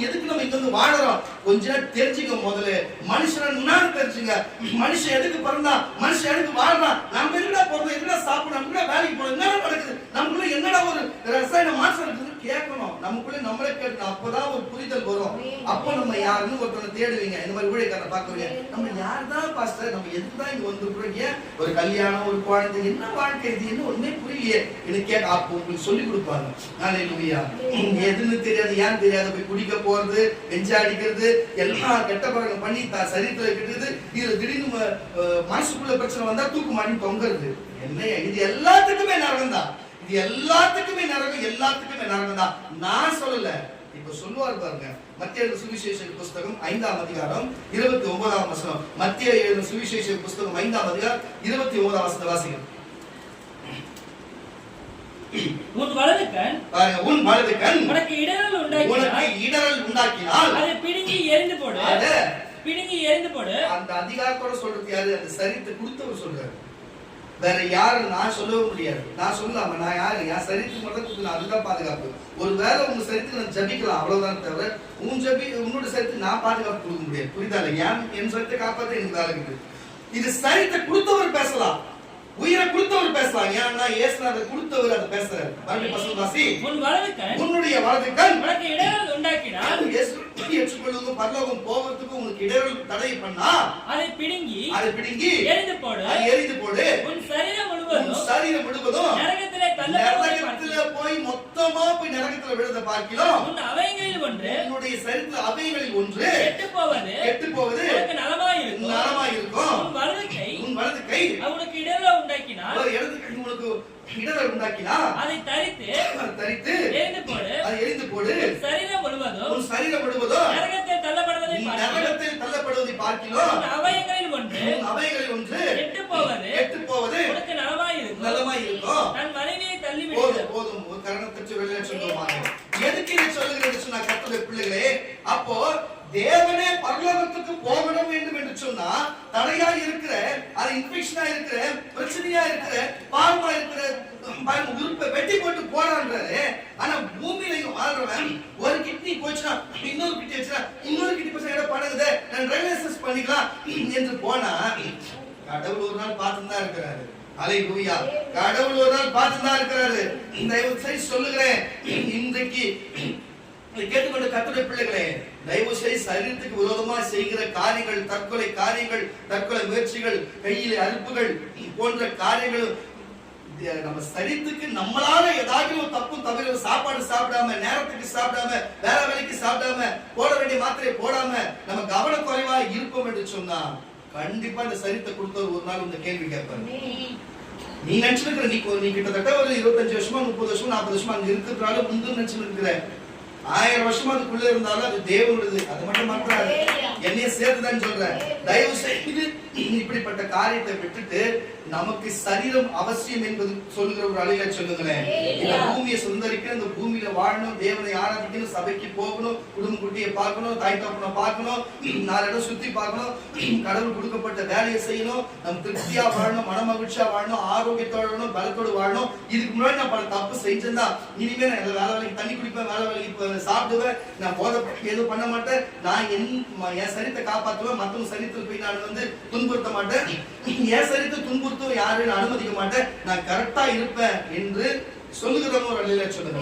எதுக்கு நம்ம இங்க வந்து வாழறோம், கொஞ்ச நேரம் தெரிஞ்சுக்க. முதல்ல மனுஷன் முன்னாடி தெரிஞ்சுங்க. மனுஷன் எதுக்கு பிறந்தா, மனுஷன் எதுக்கு வாழ்றான், நம்ம எதுக்குடா பிறந்தோம், எதுக்குடா சாப்பிடணும், எதுக்குடா வேலைக்கு போறோம், என்ன நடக்குது, நமக்குள்ள என்னடா ஒரு ரசாயன மாற்றம் இருக்குதுன்னு கேட்கணும். நமக்குள்ள நம்மளே கேட்கணும். அப்பதான் ஒரு புரிதல் வரும். அப்போ நம்ம யாருன்னு ஒருத்தனை தேடுவீங்க. இந்த மாதிரி ஊழியக்காரனை பாக்குறீங்க, நம்ம யாருதான் பாஸ்டர், நம்ம எதுக்குதான் இங்க வந்திருக்கிறோம், ஏன் ஒரு கல்யாணம், ஒரு குழந்தை, என்ன வாழ்க்கை இது, என்ன ஒண்ணுமே புரியலையே எனக்கு கேட்க. அப்போ உங்களுக்கு சொல்லி கொடுப்பாங்க. எதுன்னு தெரியாது, ஏன் தெரியாது, போய் குடிக்க போறது, பெஞ்சா அடிக்கிறது, எல்லாம் கெட்ட பழக்கம் பண்ணி சரீரத்துல கெட்டுது. இதுல திடீர்னு மனசுக்குள்ள பிரச்சனை வந்தா தூக்கு மாட்டி தொங்குறது. என்ன இது எல்லாத்துக்குமே நரகம் தான், இது எல்லாத்துக்குமே நரகம், எல்லாத்துக்குமே நரகம் தான். நான் சொல்லல, இப்ப சொல்லுவார் பாருங்க. மத்திய சுவிசேஷ புஸ்தகம் 5ஆம் அதிகாரம் 29ஆம் வசனம். மத்திய சுவிசேஷ புஸ்தகம் 5ஆம் அதிகாரம் 29ஆம் வசனத்தை வாசிங்க. உன் வலது கண், உன் வலது கண் உனக்கு இடறல் உண்டாக்கினால் அதை பிடுங்கி எறிந்து போடு, பிடுங்கி எறிந்து போடு. அந்த அதிகாரத்தோட சொல்றது யாரு? அந்த சரீரத்தை கொடுத்தவர் சொல்றாரு. வேற யாரும் நான் சொல்லவே முடியாது. நான் சொல்லலாமா, நான் யாரு, என் சரீரத்துக்கு மட்டும் கொடுக்கலாம், அதுதான் பாதுகாப்பு. ஒரு வேலை உங்க சரீரத்துக்கு நான் ஜபிக்கலாம், அவ்வளவுதான் தவிர உன்னோட சரீரத்துக்கு நான் பாதுகாப்பு கொடுக்க முடியாது. புரியுதா? என் சரீரத்தை காப்பாற்ற எனக்கு வேலை இருக்குது. இது சரீரத்தை கொடுத்தவர் பேசலாம், உயிரை கொடுத்தவர் பேசலாம். ஏன்னா இயேசுநாதர் கொடுத்தவர் அதை பேசுறாரு. உன் வலது கண், உன்னுடைய வலது கண் உனக்கு இடறல் உண்டாக்கினால், இயேசு ஏற்றுக்கொள்ளுங்க, பரலோகம் போவதற்கு உங்களுக்கு இடரல் தடை பண்ணா அதை பிடுங்கி எரிந்து போடு. உன் சரீரம் முழுவதும் நரகத்திலே போய் மொத்தமா போய் நரகத்துல விழுந்த பார்க்கிறோம். உன் அவைகளில் ஒன்று, உன்னுடைய சரீரத்தில் அவைகளில் ஒன்று கெட்டு போவது உனக்கு நலமாய் இருக்கும். உன் வலது கை உனக்கு இடரல் உண்டாக்கினால், இடரல் உண்டாக்கினால் அதை தரித்து எரிந்து போடு. சரீரம் முழுவதும் நரகத்தில் தள்ளப்படுவதை பார்க்கிறோம். அவைகளில் ஒன்று கெட்டு போவது உனக்கு நலமாய் இருக்கும். தன் மனைவியை தள்ளிவிடு. போதும் ஒரு கரணத்தை வெளியே சொல்லுவாங்க. எதுக்கு இதை சொல்லுகிறது சொன்னா கர்த்தருடைய பிள்ளைகளே, அப்போ தேவனே பரலோகத்துக்கு போகணும் வேண்டும் என்று சொன்னா தடையா இருக்கிற, அது இன்ஃபெக்ஷனா இருக்கிற, பிரச்சனையா இருக்கிற, பாவமா இருக்கிற உறுப்பை வெட்டி போட்டு போறான்றாரு. ஆனா பூமியிலையும் வாழ்றவன் ஒரு கிட்னி போச்சுன்னா இன்னொரு கிட்னி வச்சுனா இன்னொரு கிட்னி போச்சுனா இடம் பழகுது, நான் டையாலிசிஸ் பண்ணிக்கலாம் என்று போனா கடவுள் ஒரு நாள் பார்த்துதான் தான் இருக்கிறாரு. அல்லேலூயா. கடவுள் ஒரு நாள் பார்த்துதான் தான் இருக்கிறாரு. தயவு செய்து சொல்லுகிறேன், இன்றைக்கு கேட்டுக்கொண்ட கர்த்தருடைய பிள்ளைகளே, தயவு செய்து சரீரத்துக்கு விரோதமா செய்கிற காரியங்கள், தற்கொலை முயற்சிகள், கையில அறுப்புகள் போன்ற காரியங்கள், நம்ம சரீரத்துக்கு நம்மளால ஏதாவது ஒரு தப்பும் தவிர சாப்பாடு சாப்பிடாம, நேரத்துக்கு சாப்பிடாம, வேலைக்கு சாப்பிடாம, போட வேண்டிய மாத்திரை போடாம நம்ம கவனக்குறைவா இருப்போம் என்று சொன்னா கண்டிப்பா இந்த சரீரத்தை கொடுத்தவர் ஒரு நாள் இந்த கேள்வி கேட்பாரு. நீ நினைச்சிருக்கிற நீ கிட்டத்தட்ட ஒரு 25 வருஷமா 30 வருஷமா 40 வருஷமா அங்க இருக்கிறதுனால முந்து நினைச்சிருக்கிற 1000 வருஷமா அதுக்குள்ள இருந்தாலும் அது தேவனுடையது. அது மட்டும் மாற்றாது, என்னைய சேர்த்துதான் சொல்றேன். தயவு செய்து இப்படிப்பட்ட காரியத்தை விட்டுட்டு நமக்கு சரீரம் அவசியம் என்பது சொல்லுகிற ஒரு அழில சொல்லுங்களேன். இந்த பூமியை சுந்தரிக்க, இந்த பூமியில வாழணும், தேவனை ஆராதிக்கணும், சபைக்கு போகணும், குடும்ப குட்டியை பார்க்கணும், தாய் தகப்பனை பார்க்கணும், 4 இடம் சுத்தி பார்க்கணும், கடவுள் கொடுக்கப்பட்ட வேலையை செய்யணும், நம்ம திருப்தியா வாழணும், மன மகிழ்ச்சியா வாழணும், ஆரோக்கியத்தோட வாழணும், பலத்தோடு வாழணும். இதுக்கு முன்னாடி நான் பல தப்பு செஞ்சிருந்தா இனிமே நான் வேலைக்கு தண்ணி குடிப்பேன், வேலைக்கு சாப்பிடுவேன், நான் போதை எதுவும் பண்ண மாட்டேன், நான் என் சரீரத்தை காப்பாற்றுவேன், மற்றவங்க சரீரத்தில் போய் நான் வந்து துன்புறுத்த மாட்டேன், என் சரீரத்தை துன்புறுத்த யாரையும் அனுமதிக்க மாட்டேன், நான் கரெக்டா இருப்பேன் என்று சொல்லுகிறவங்க ஒரு அழில சொல்லுங்க.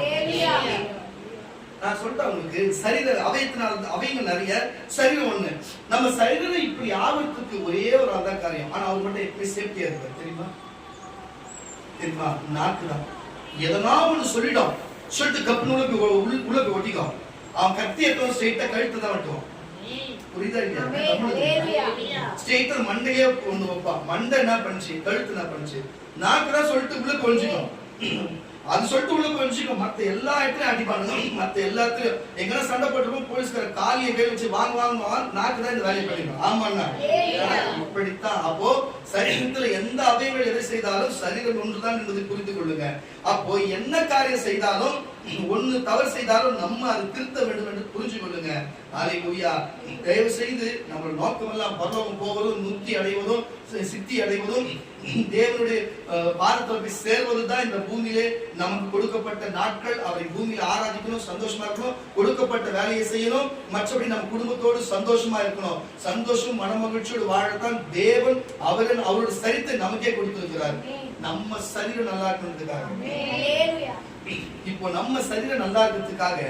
நான் சொல்லிட்டேன் உங்களுக்கு, சரீர அவயத்தினால் அவைங்க நிறைய, சரீரம் ஒண்ணு. நம்ம சரீரம் இப்படி ஆபத்துக்கு ஒரே ஒரு அதான் காரியம். ஆனா அவர் மட்டும் எப்படி சேஃப்டியா இருப்பார் தெரியுமா? நாக்கு தான் எதனா ஒண்ணு சொல்லிடும், சொல்லிட்டு கப்புன்னு உள்ள போய் ஒட்டிக்கும். அவன் கத்தி எடுத்து ஸ்ட்ரெயிட்டா கழுத்து தான் வெட்டுவான். புரியுதா இல்லையா? ஸ்ட்ரெயிட்டா மண்டையே ஒண்ணு வைப்பா. மண்டை என்ன பண்ணுச்சு, கழுத்து என்ன பண்ணுச்சு, நாக்கு தான் சொல்லிட்டு உள்ள கொஞ்சிக்கும். அது சொல்லிட்டு உள்ள கொஞ்சிக்கும். மத்த எல்லா இடத்துலயும் அடிப்பானுங்க. மத்த எல்லாத்துலயும் எங்கன்னா சண்டை போட்டுருப்போம், போலீஸ்கார காலியை கை வச்சு வாங்க வாங்க நாக்கு தான் இந்த வேலையை பண்ணிக்கணும். ஆமாண்ணா, இப்படித்தான். அப்போ சரீரத்துல எந்த அவயங்கள் எதை செய்தாலும் சரீரம் ஒன்றுதான் என்பதை புரிந்து கொள்ளுங்க. அப்போ என்ன காரியம் செய்தாலும், ஒண்ணு தவறு செய்தாலும் நம்ம அதை திருத்த வேண்டும் என்று புரிஞ்சு கொள்ளுங்க. ஹல்லேலூயா. தயவு செய்து நம்ம நோக்கம் எல்லாம் பரலோகம் போவதும், முக்தி அடைவதும், சித்தி அடைவதும், தேவனுடைய பாதத்தில் போய் சேர்வதுதான் இந்த பூமியிலே நமக்கு கொடுக்கப்பட்ட நாட்கள். அவரை பூமியில ஆராதிக்கணும், சந்தோஷமா இருக்கணும், கொடுக்கப்பட்ட வேலையை செய்யணும், மற்றபடி நம்ம குடும்பத்தோடு சந்தோஷமா இருக்கணும். சந்தோஷம் மனமகிழ்ச்சியோடு வாழத்தான் தேவன் அவருடைய சரித்தை நமக்கே கொடுத்திருக்கிறார். நம்ம சரீரம் நல்லா இருக்கணுன்றதுக்காக. இப்போ நம்ம சரீரம் நல்லா இருக்கிறதுக்காக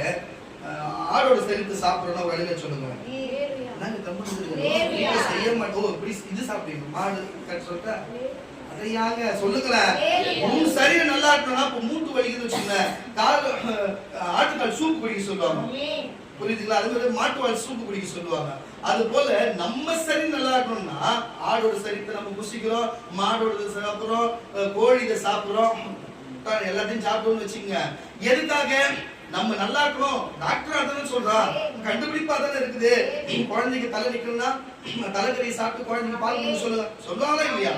ஆடோட சரீரத்தை சாப்பிடணும். ஒரு அழகா சொல்லுங்க. செய்ய மாட்டோம். இது சாப்பிடுங்க மாடு சொல்லிட்டா அதையாங்க சொல்லுங்களேன். உன் சரீரம் நல்லா இருக்கணும்னா இப்ப மூட்டு வலிக்குது வச்சுங்க, கால் ஆட்டுக்கால் சூப்பு குடிக்க சொல்லுவாங்க. புரியுதுங்களா? அது மாதிரி மாட்டுவால் சூப்பு குடிக்க சொல்லுவாங்க. அது போல நம்ம சரி நல்லா இருக்கணும்னா ஆடோட சரீரத்தை நம்ம புசிக்கிறோம், மாடோட சாப்பிடுறோம், கோழி இதை சாப்பிடுறோம், எல்லாத்தையும் சாப்பிடுவோம்னு வச்சுங்க. எதுக்காக? நம்ம நல்லா இருக்கணும். டாக்டர் அதான் சொல்றான், கண்டுபிடிப்பா தானே இருக்குது. குழந்தைக்கு தலை நிக்கணும்னா தலைக்கறி சாப்பிட்டு குழந்தைக்கு பால் கொடுக்க சொல்லுங்க. சொல்லுவாங்களா இல்லையா?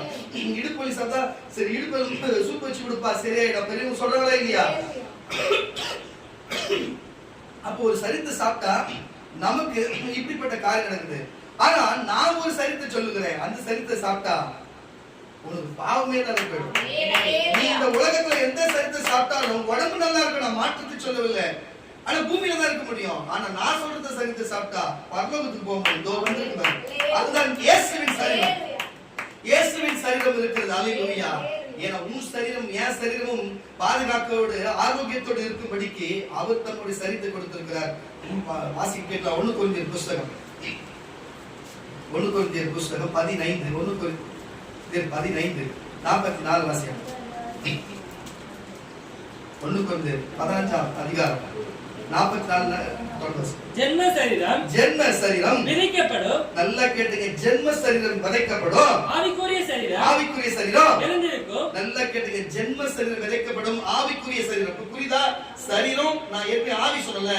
இடுப்பு வலி சாப்பிட்டா சரி இடுப்பு சூப் வச்சு கொடுப்பா சரியாயிடும் பெரியவங்க சொல்றாங்களா இல்லையா? அப்போ ஒரு சரித்தை சாப்பிட்டா நமக்கு இப்படிப்பட்ட காரியம் நடக்குது. ஆனா நான் ஒரு சரித்தை சொல்லுகிறேன், அந்த சரித்தை சாப்பிட்டா உனக்கு பாவமே தான் போயிடும். நீ இந்த உலகத்துல எந்த சரித்தை சாப்பிட்டாலும் உடம்பு நல்லா இருக்கு, நான் மாற்றத்தை சொல்லவில்லை. ஆனா பூமியில தான் இருக்க முடியும். ஆனா நான் சொல்றத சரித்தை சாப்பிட்டா பரலோகத்துக்கு போக முடியும். அதுதான் இயேசுவின் சரீரம். இயேசுவின் சரீரம் இருக்கிறது. அல்லேலூயா. ஏன்னா உன் சரீரம் என் சரீரமும் பாதுகாப்போடு ஆரோக்கியத்தோடு இருக்கும்படிக்கு அவர் தன்னுடைய சரீரத்தை கொடுத்திருக்கிறார். வாசிக்க கேட்கலாம். 1 கொரிந்தியர் புஸ்தகம் 15 1 கொரிந்தியர் 15 44 வாசியம். 1 கொரிந்தியர் 15ஆம் அதிகாரம் 44 ஜென்ம சரீரம் விதைக்கப்படும். நல்லா கேட்டுங்க. ஜென்ம சரீரம் விதைக்கப்படும், ஆவிக்குரிய சரீரம் எழுந்திருக்கும். நல்லா கேட்டுங்க. ஜென்ம சரீரம் விதைக்கப்படும், ஆவிக்குரிய சரீரம். புரியுதா? சரீரம் நான் ஏற்கனவே ஆவி சொல்லல,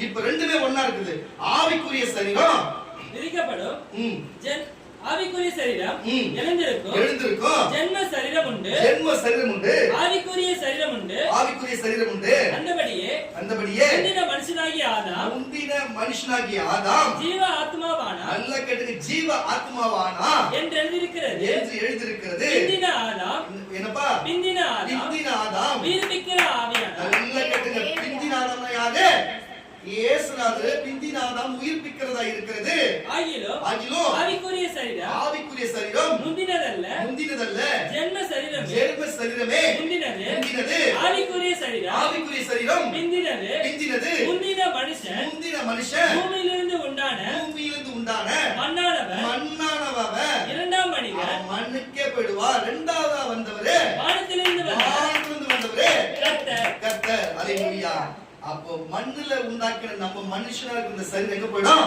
இப்ப ரெண்டுமே ஒண்ணா இருக்குது. ஆவிக்குரிய சரீரம் விதைக்கப்படும், ஆவிக்குரிய சரீரம் எழுந்திருக்கும். ஜென்ம சரீரம் உண்டு, ஆவிக்குரிய சரீரம் உண்டு. அந்தபடியே முந்தின மனுஷனாகிய ஆதாம் ஜீவ ஆத்மாவானா. நல்ல கேட்டுங்க. ஜீவ ஆத்மாவானா என்று எழுதியிருக்கிறது. என்னப்பா? பிந்தின ஆதாம் உயிர்ப்பிக்கிற ஆவியானா. நல்ல கேட்டுங்க. பிந்தின ஆதாம்னா யாரு? இயேசுநாதர். பிந்தின ஆதாம் உயிர்ப்பிக்கிறதா இருக்கிறது. ஆகிலும் ஆவிக்குரிய சரீரம் முந்தினதல்ல. ஜென்ம சரீரமே முந்தினது. ஆவிக்குரிய சரீரம் பிந்தினது. முந்தின மனுஷன் பூமியிலிருந்து உண்டான மண்ணானவன். இரண்டாம் மனிதன் மண்ணுக்கே போயிடுவார். இரண்டாவதா வந்தவரே வானத்திலிருந்து வந்தவரே கர்த்தர். அல்லேலூயா. அப்போ மண்ணுல உண்டாக்கின நம்ம மனுஷனா இருக்கிற சரீரம் எங்க போயிடும்?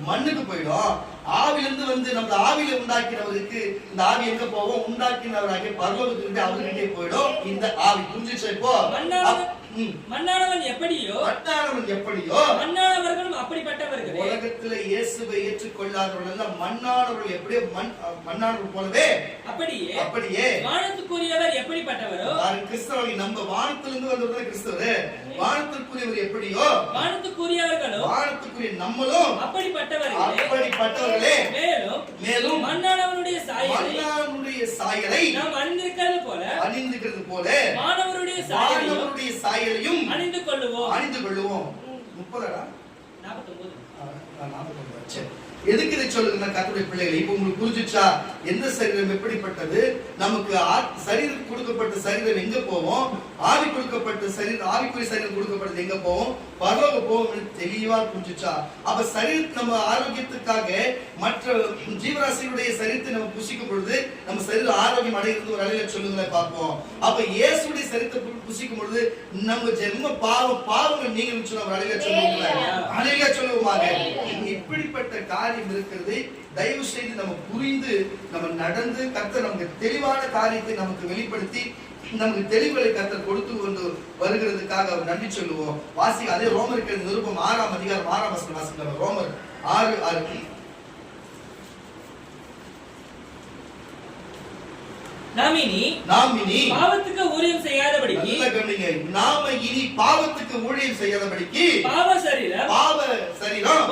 மண்ணுக்கு போயிடும். ஆவிலிருந்து வந்து நம்ம ஆவியில உண்டாக்கினவருக்கு இந்த ஆவி எங்க போவோம்? உண்டாக்கினவராகிய பரலோகத்துக்கு அவர்கிட்டே போயிடும் இந்த ஆவி. புரிஞ்சுச்சா? இப்போ மண்ணானவன் எப்படியோ மண்ணானவர்களும் அப்படிப்பட்டவர்கள். உலகத்துல இயேசுவை ஏற்றுக்கொள்ளாதவர்கள் எல்லாம் மண்ணானவர்கள் எப்படியோ மண்ணானவர்கள் போலவே அப்படியே வானத்துக்குரியவர் எப்படிப்பட்டவரோ. கிறிஸ்தவர்கள் நம்ம வானத்திலிருந்து வந்தவர் கிறிஸ்தவர். வானத்துக்குரியவர் எப்படியோ வானத்துக்குரிய நம்மளும் அப்படிப்பட்டவர்களே. மேலும் மண்ணானவனுடைய சாயலை நாம் அணிந்திருக்கிறது போல மாணவருடைய சாயலையும் அணிந்து கொள்ளுவோம். 30 49 எதுக்கு இதை சொல்லுங்க கர்த்தருடைய பிள்ளைகளை? இப்ப உங்களுக்கு புரிஞ்சுச்சா எந்த சரீரம் எப்படிப்பட்டது? நமக்கு சரீரம் கொடுக்கப்பட்ட சரீரம் எங்க போவோம்? ஆவி கொடுக்கப்பட்ட சரீரம், ஆவிக்குரிய சரீரம் கொடுக்கப்பட்டது எங்க போவோம்? பரலோக போவோம். தெளிவா புரிஞ்சுச்சா? அப்ப சரீரத்தை நம்ம ஆரோக்கியத்துக்காக மற்ற ஜீவராசிகளுடைய சரீரத்தை நம்ம புசிக்கும் பொழுது நம்ம சரீரம் ஆரோக்கியம் அடைகிறது. ஒரு அலையில சொல்லுங்களேன் பார்ப்போம். அப்ப இயேசுடைய சரீரத்தை புசிக்கும் பொழுது நம்ம ஜென்ம பாவங்கள் நீங்க ஒரு அலையில சொல்லுங்களேன், அலையில சொல்லுவோமாக. இப்படிப்பட்ட காரியம் இருக்கிறது. தயவு செய்து நம்ம புரிந்து நம்ம நடந்து கர்த்தர் நமக்கு தெளிவான காரியத்தை நமக்கு வெளிப்படுத்தி நமக்கு தெளிவுகளை கர்த்தர் கொடுத்து கொண்டு வருகிறதுக்காக அவர் நன்றி சொல்லுவோம். வாசி அதே ரோமருக்கு நிருபம் 6ஆம் அதிகாரம் 6ஆம் வசனம் வாசிக்கலாம். ரோமர் 6:6. நாம் இனி பாவத்துக்கு ஊழியம் செய்யாதபடிக்கு, நல்ல கவனிங்க, நாம இனி பாவத்துக்கு ஊழியம் செய்யாதபடிக்கு பாவ சரீரம்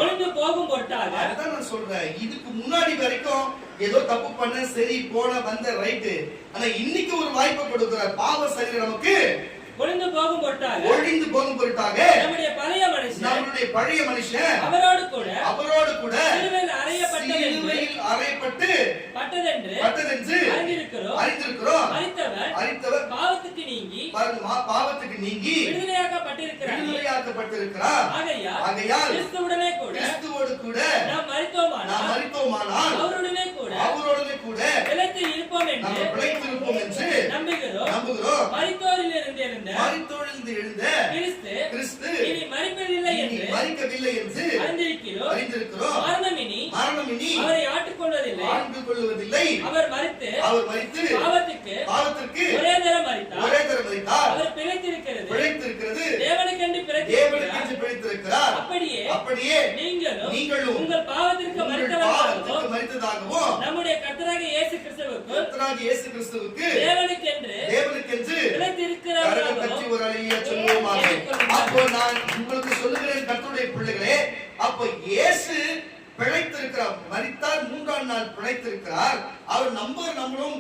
ஒளிந்து போகும் பொருட்டாக. அதான் நான் சொல்றேன், இதுக்கு முன்னாடி வரைக்கும் ஏதோ தப்பு பண்ண, சரி போன வந்த ரைட்டு, ஆனா இன்னைக்கு ஒரு வாய்ப்பை கொடுக்கிறார். பாவ சரீரம் நமக்கு ஒளிந்து போகும் பொருட்டாக நம்முடைய பழைய மனுஷன் அவரோடு கூட சிலுவையில் அறையப்பட்டு பட்டதென்று அறிந்திருக்கிறோம். மரித்தவர் பாவத்துக்கு நீங்கி விடுதலையாக்கப்பட்டிருக்கிறார். ஆகையால் கிறிஸ்துவோடு கூட நாம் மரித்தோமானால் அவருடனே கூட பிழைத்திருப்போம் என்று நம்புகிறோம். மரித்தோரிலிருந்து எழுந்த கிறிஸ்து இனி மரிக்கவில்லை என்று அறிந்திருக்கிறோம். மரணம் இனி அவரை ஆட்டுக்கொள்வதில்லை. அவர் மரித்து பாவத்துக்கு ஒரே தரம் மரித்தார். அவர் பிழைத்திருக்கிறது தேவனுக்கென்று பிழைத்திருக்கிறார். அப்படியே நீங்களும் உங்கள் பாவத்திற்கு மரித்ததாகவும் நம்முடைய கர்த்தராகிய இயேசு கிறிஸ்துவுக்கு தேவனுக்கென்று பிழைத்திருக்கிறார். ஒரு அலையா சொல்லுவோமாக. அப்போ நான் உங்களுக்கு சொல்லுகிறேன் கர்த்தருடைய பிள்ளைகளே, அப்போ இயேசு பிழைத்திருக்கிறார். மரித்தார், 3ஆம் நாள் பிழைத்திருக்கிறார். அவர் நம்மளும்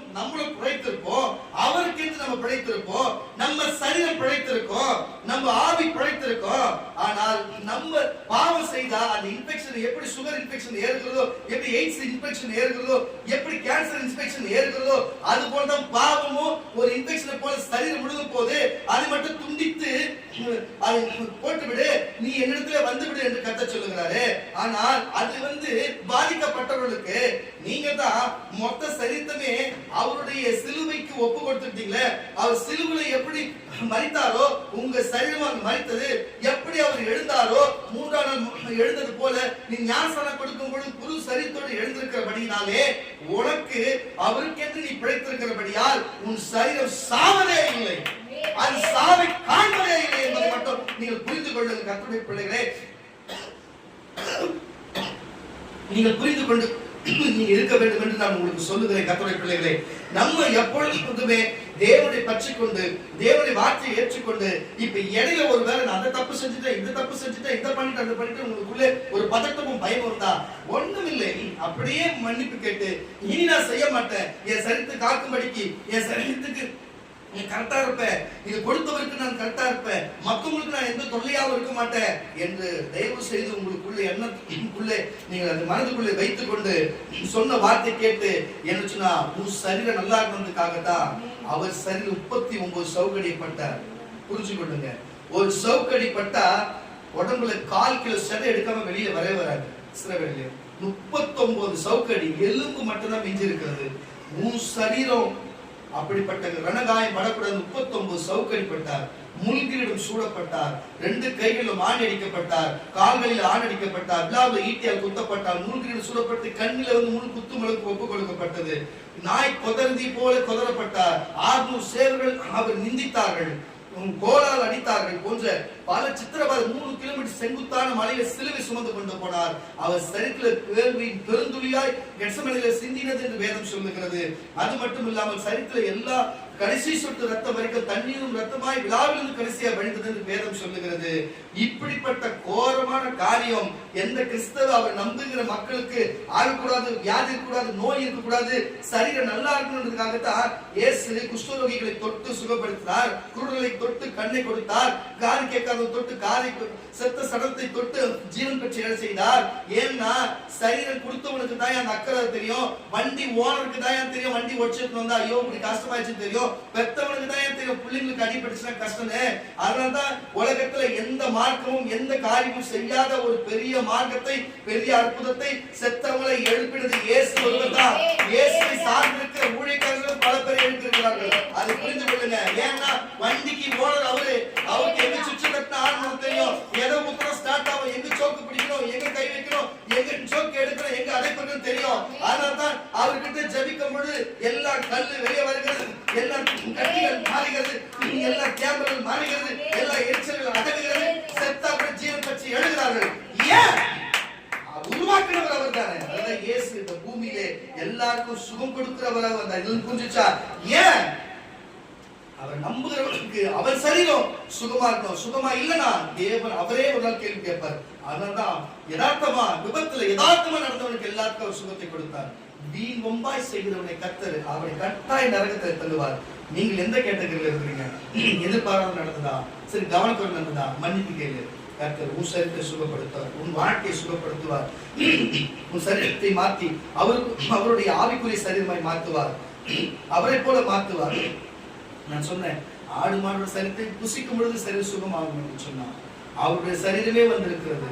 பிழைத்திருப்போம். அவருக்கு நம்ம பிழைத்திருப்போம். நம்ம சரீரம் பிழைத்திருக்கோம். நம்ம ஆவி பிழைத்திருக்கோம். ஆனால் நம்ம பாவம் செய்தா அந்த இன்ஃபெக்ஷன் எப்படி சுகர் இன்ஃபெக்ஷன் ஏறுகிறதோ, எப்படி எய்ட்ஸ் இன்ஃபெக்ஷன் ஏறுகிறதோ, எப்படி கேன்சர் இன்ஃபெக்ஷன் ஏறுகிறதோ, அது போல தான் பாவமும் ஒரு இன்ஃபெக்ஷனை போல சரீரம் முழுதும் போது அதை மட்டும் துண்டித்து அதை போட்டு விடு, நீ என்னிடத்துல வந்து விடு என்று கர்த்தர் சொல்லுகிறாரு. ஆனால் அது பாதிக்கப்பட்டவர்களுக்கு நீங்க தான் மொத்த சரீரமே அவருடைய சிலுவைக்கு ஒப்பு கொடுத்துட்டீங்களே. அவர் சிலுவையில எப்படி மரித்தாரோ உங்க சரீரம் மரித்தது, எப்படி அவர் எழுந்தாரோ 3ஆம் நாள் எழுந்தது போல நீ ஞானஸ்நானம் கொடுக்கும் பொழுது புது சரீரத்தோடு எழுந்திருக்கிறபடினாலே உனக்கு அவருக்கென்று நீ பிழைத்திருக்கிறபடியால் உன் சரீரம் சாவதே இல்லை, அது சாவை காண்பதே இல்லை என்பதை மட்டும் நீங்கள் புரிந்து கொள்ளுங்கள் கர்த்தருடைய பிள்ளைகளே. நீங்கள் புரிந்து கொண்டு நீங்க இருக்க வேண்டும் என்று நான் உங்களுக்கு சொல்லுகிறேன் கர்த்தருடைய பிள்ளைகளே. நம்ம எப்பொழுதுமே தேவனை பற்றிக்கொண்டு தேவனுடைய வார்த்தையை ஏற்றுக்கொண்டு இப்ப இடையில ஒரு வேளை நான் அந்த தப்பு செஞ்சுட்டேன், இந்த தப்பு செஞ்சுட்டேன், இந்த பண்ணிட்டு அந்த பண்ணிட்டு உங்களுக்குள்ளே ஒரு பதட்டமும் பயம் இருந்தா ஒண்ணும் இல்லை, அப்படியே மன்னிப்பு கேட்டு இனி நான் செய்ய மாட்டேன், என் சரீரத்தை காக்கும்படிக்கு என் சரீரத்துக்கு நீ கரெக்டா இருப்ப, இது கொடுத்தவருக்கு நான் கரெக்டா இருப்பேன், மற்றவங்களுக்கு நான் எந்த தொல்லையாவும் இருக்க மாட்டேன் என்று தயவு செய்து உங்களுக்குள்ள எண்ணத்துக்குள்ளே நீங்கள் அந்த மனதுக்குள்ளே வைத்துக் கொண்டு சொன்ன வார்த்தை கேட்டு என்ன சொன்னா உன் சரீரம் நல்லா இருந்ததுக்காகத்தான் அவர் சரீரம் 39 சவுக்கடிப்பட்டார். புரிஞ்சு கொள்ளுங்க, ஒரு சவுக்கடிப்பட்டா உடம்புல 1/4 கிலோ சதை எடுக்காம வெளியில வரவே வராது. சிறவேலையில 39 சவுக்கடி எலும்பு மட்டும்தான் மிஞ்சி இருக்கிறது. உன் சரீரம் அப்படிப்பட்ட ரணகாயம் படக்கூடாது. 39 சவுக்கடிப்பட்டார், முள்கிரிடம் சூடப்பட்டார், 2 கைகளிலும் ஆணி அடிக்கப்பட்டார், கால்களில் ஆணி அடிக்கப்பட்டார், விழாவில் ஈட்டியால் குத்தப்பட்டார், முள்கிரிடம் சூடப்பட்டு கண்ணில முள் குத்துமலுக்கு ஒப்புக் கொடுக்கப்பட்டது, நாய் கொதர்ந்தி போல கொதரப்பட்டார், 600 சேவர்கள் அவர் நிந்தித்தார்கள், கோலால் அடித்தார்கள் போன்ற பல சித்திரவதை. 3 கிலோமீட்டர் செங்குத்தான மலையில சிலுவை சுமந்து கொண்டு போனார். அவர் சரீரத்தில் வேர்வையின் பெருந்துளியாய் கெத்செமனேயிலே சிந்தினது என்று வேதம் சொல்லுகிறது. அது மட்டும் இல்லாமல் சரீரத்தில் எல்லா கடைசி சொட்டு ரத்தம் வரைக்கும் தண்ணீரும் ரத்தமாய் விழாவிலிருந்து கடைசியா வழிந்தது என்று வேதம் சொல்லுகிறது. இப்படிப்பட்ட கோரமான காரியம் எந்த கிறிஸ்தவ அவர் நம்புகிற மக்களுக்கு ஆகக்கூடாது, வியாதி இருக்கக்கூடாது, நோய் இருக்கக்கூடாது, சரீரம் நல்லா இருக்கணுன்றதுக்காகத்தான் இயேசு குஷ்டரோகிகளை தொட்டு சுகப்படுத்தினார், குருடர்களை தொட்டு கண்ணை கொடுத்தார், காது கேட்காத இல்லாத தொட்டு காதை செத்த சடலத்தை தொட்டு ஜீவன் பெற்று எழ செய்தார். ஏன்னா சரீரம் கொடுத்தவனுக்கு தான் அந்த அக்கறை தெரியும், வண்டி ஓனருக்கு தான் தெரியும், வண்டி ஒடிச்சிட்டு வந்தா ஐயோ இப்படி கஷ்டமாயிடுச்சு தெரியும், பெத்தவனுக்கு தான் தெரியும் பிள்ளைங்களுக்கு அடிபட்டுச்சுன்னா கஷ்டம்னு. அதனாலதான் உலகத்துல எந்த மார்க்கமும் எந்த காரியமும் செய்யாத ஒரு பெரிய மார்க்கத்தை, பெரிய அற்புதத்தை, செத்தவங்களை எழுப்பினது இயேசு ஒருவர் தான். இயேசுவை சார்ந்திருக்கிற ஊழியக்காரர்கள் பல பேர் எழுப்பியிருக்கிறார்கள். அதை புரிந்து கொள்ளுங்க. ஏன்னா வண்டிக்கு ஓனர் அவரு, அவருக்கு எங்க சுற்று கட்டின ஆரம்பம் தெரியும், எதை முத்திரம் ஸ்டார்ட் ஆகும், எங்க சோக்கு பிடிக்கணும், எங்க கை வைக்கணும், எங்க சோக்கு எடுக்கணும், எங்க அடைப்பணும் தெரியும். அதனால்தான் அவர்கிட்ட ஜபிக்கும் பொழுது எல்லா கல்லு வெளியே வருகிறது, எல்லா கட்டிகள் மாறுகிறது, எல்லா கேமரல் மாறுகிறது, எல்லா எரிச்சல்கள் அடங்குகிறது, செத்தா ஜீவன் பற்றி எழுதுகிறார்கள். ஏன்? உருவாக்குறவர் அவர் தானே. அதான் இயேசு இந்த பூமியிலே எல்லாருக்கும் சுகம் கொடுக்கிறவர் அவர் தான். இது புரிஞ்சுச்சா? ஏன்? அவர் நம்புகிறவர்களுக்கு அவர் சரீரம் சுகமா இருக்கணும். சுகமா இல்லனா தேவன் அவரே ஒரு நாள் கேள்வி கேட்பார். அதனால்தான் யதார்த்தமா விபத்துல யதார்த்தமா நடந்தவனுக்கு எல்லாருக்கும் அவர் சுகத்தை கொடுத்தார். வீண் வம்பாய் செய்கிறவனை கர்த்தர் அவனை கட்டாய நரகத்தை தள்ளுவார். நீங்கள் எந்த கேட்டகரியில இருக்கிறீங்க? எதிர்பாராமல் நடந்ததா, சரி கவனத்தோடு நடந்ததா, மன்னிப்பு கேளு. கர்த்தர் உன் சரீரத்தை சுகப்படுத்துவார், உன் வாழ்க்கையை சுகப்படுத்துவார், உன் சரீரத்தை மாற்றி அவருடைய ஆவிக்குரிய சரீரமாய் மாற்றுவார், அவரை போல மாற்றுவார். நான் சொன்னேன், ஆடு மாடு சரீரத்தை புசிக்கும் பொழுது சரீரம் சுகமாகும் என்று சொன்னார். அவருடைய சரீரமே வந்திருக்கிறது,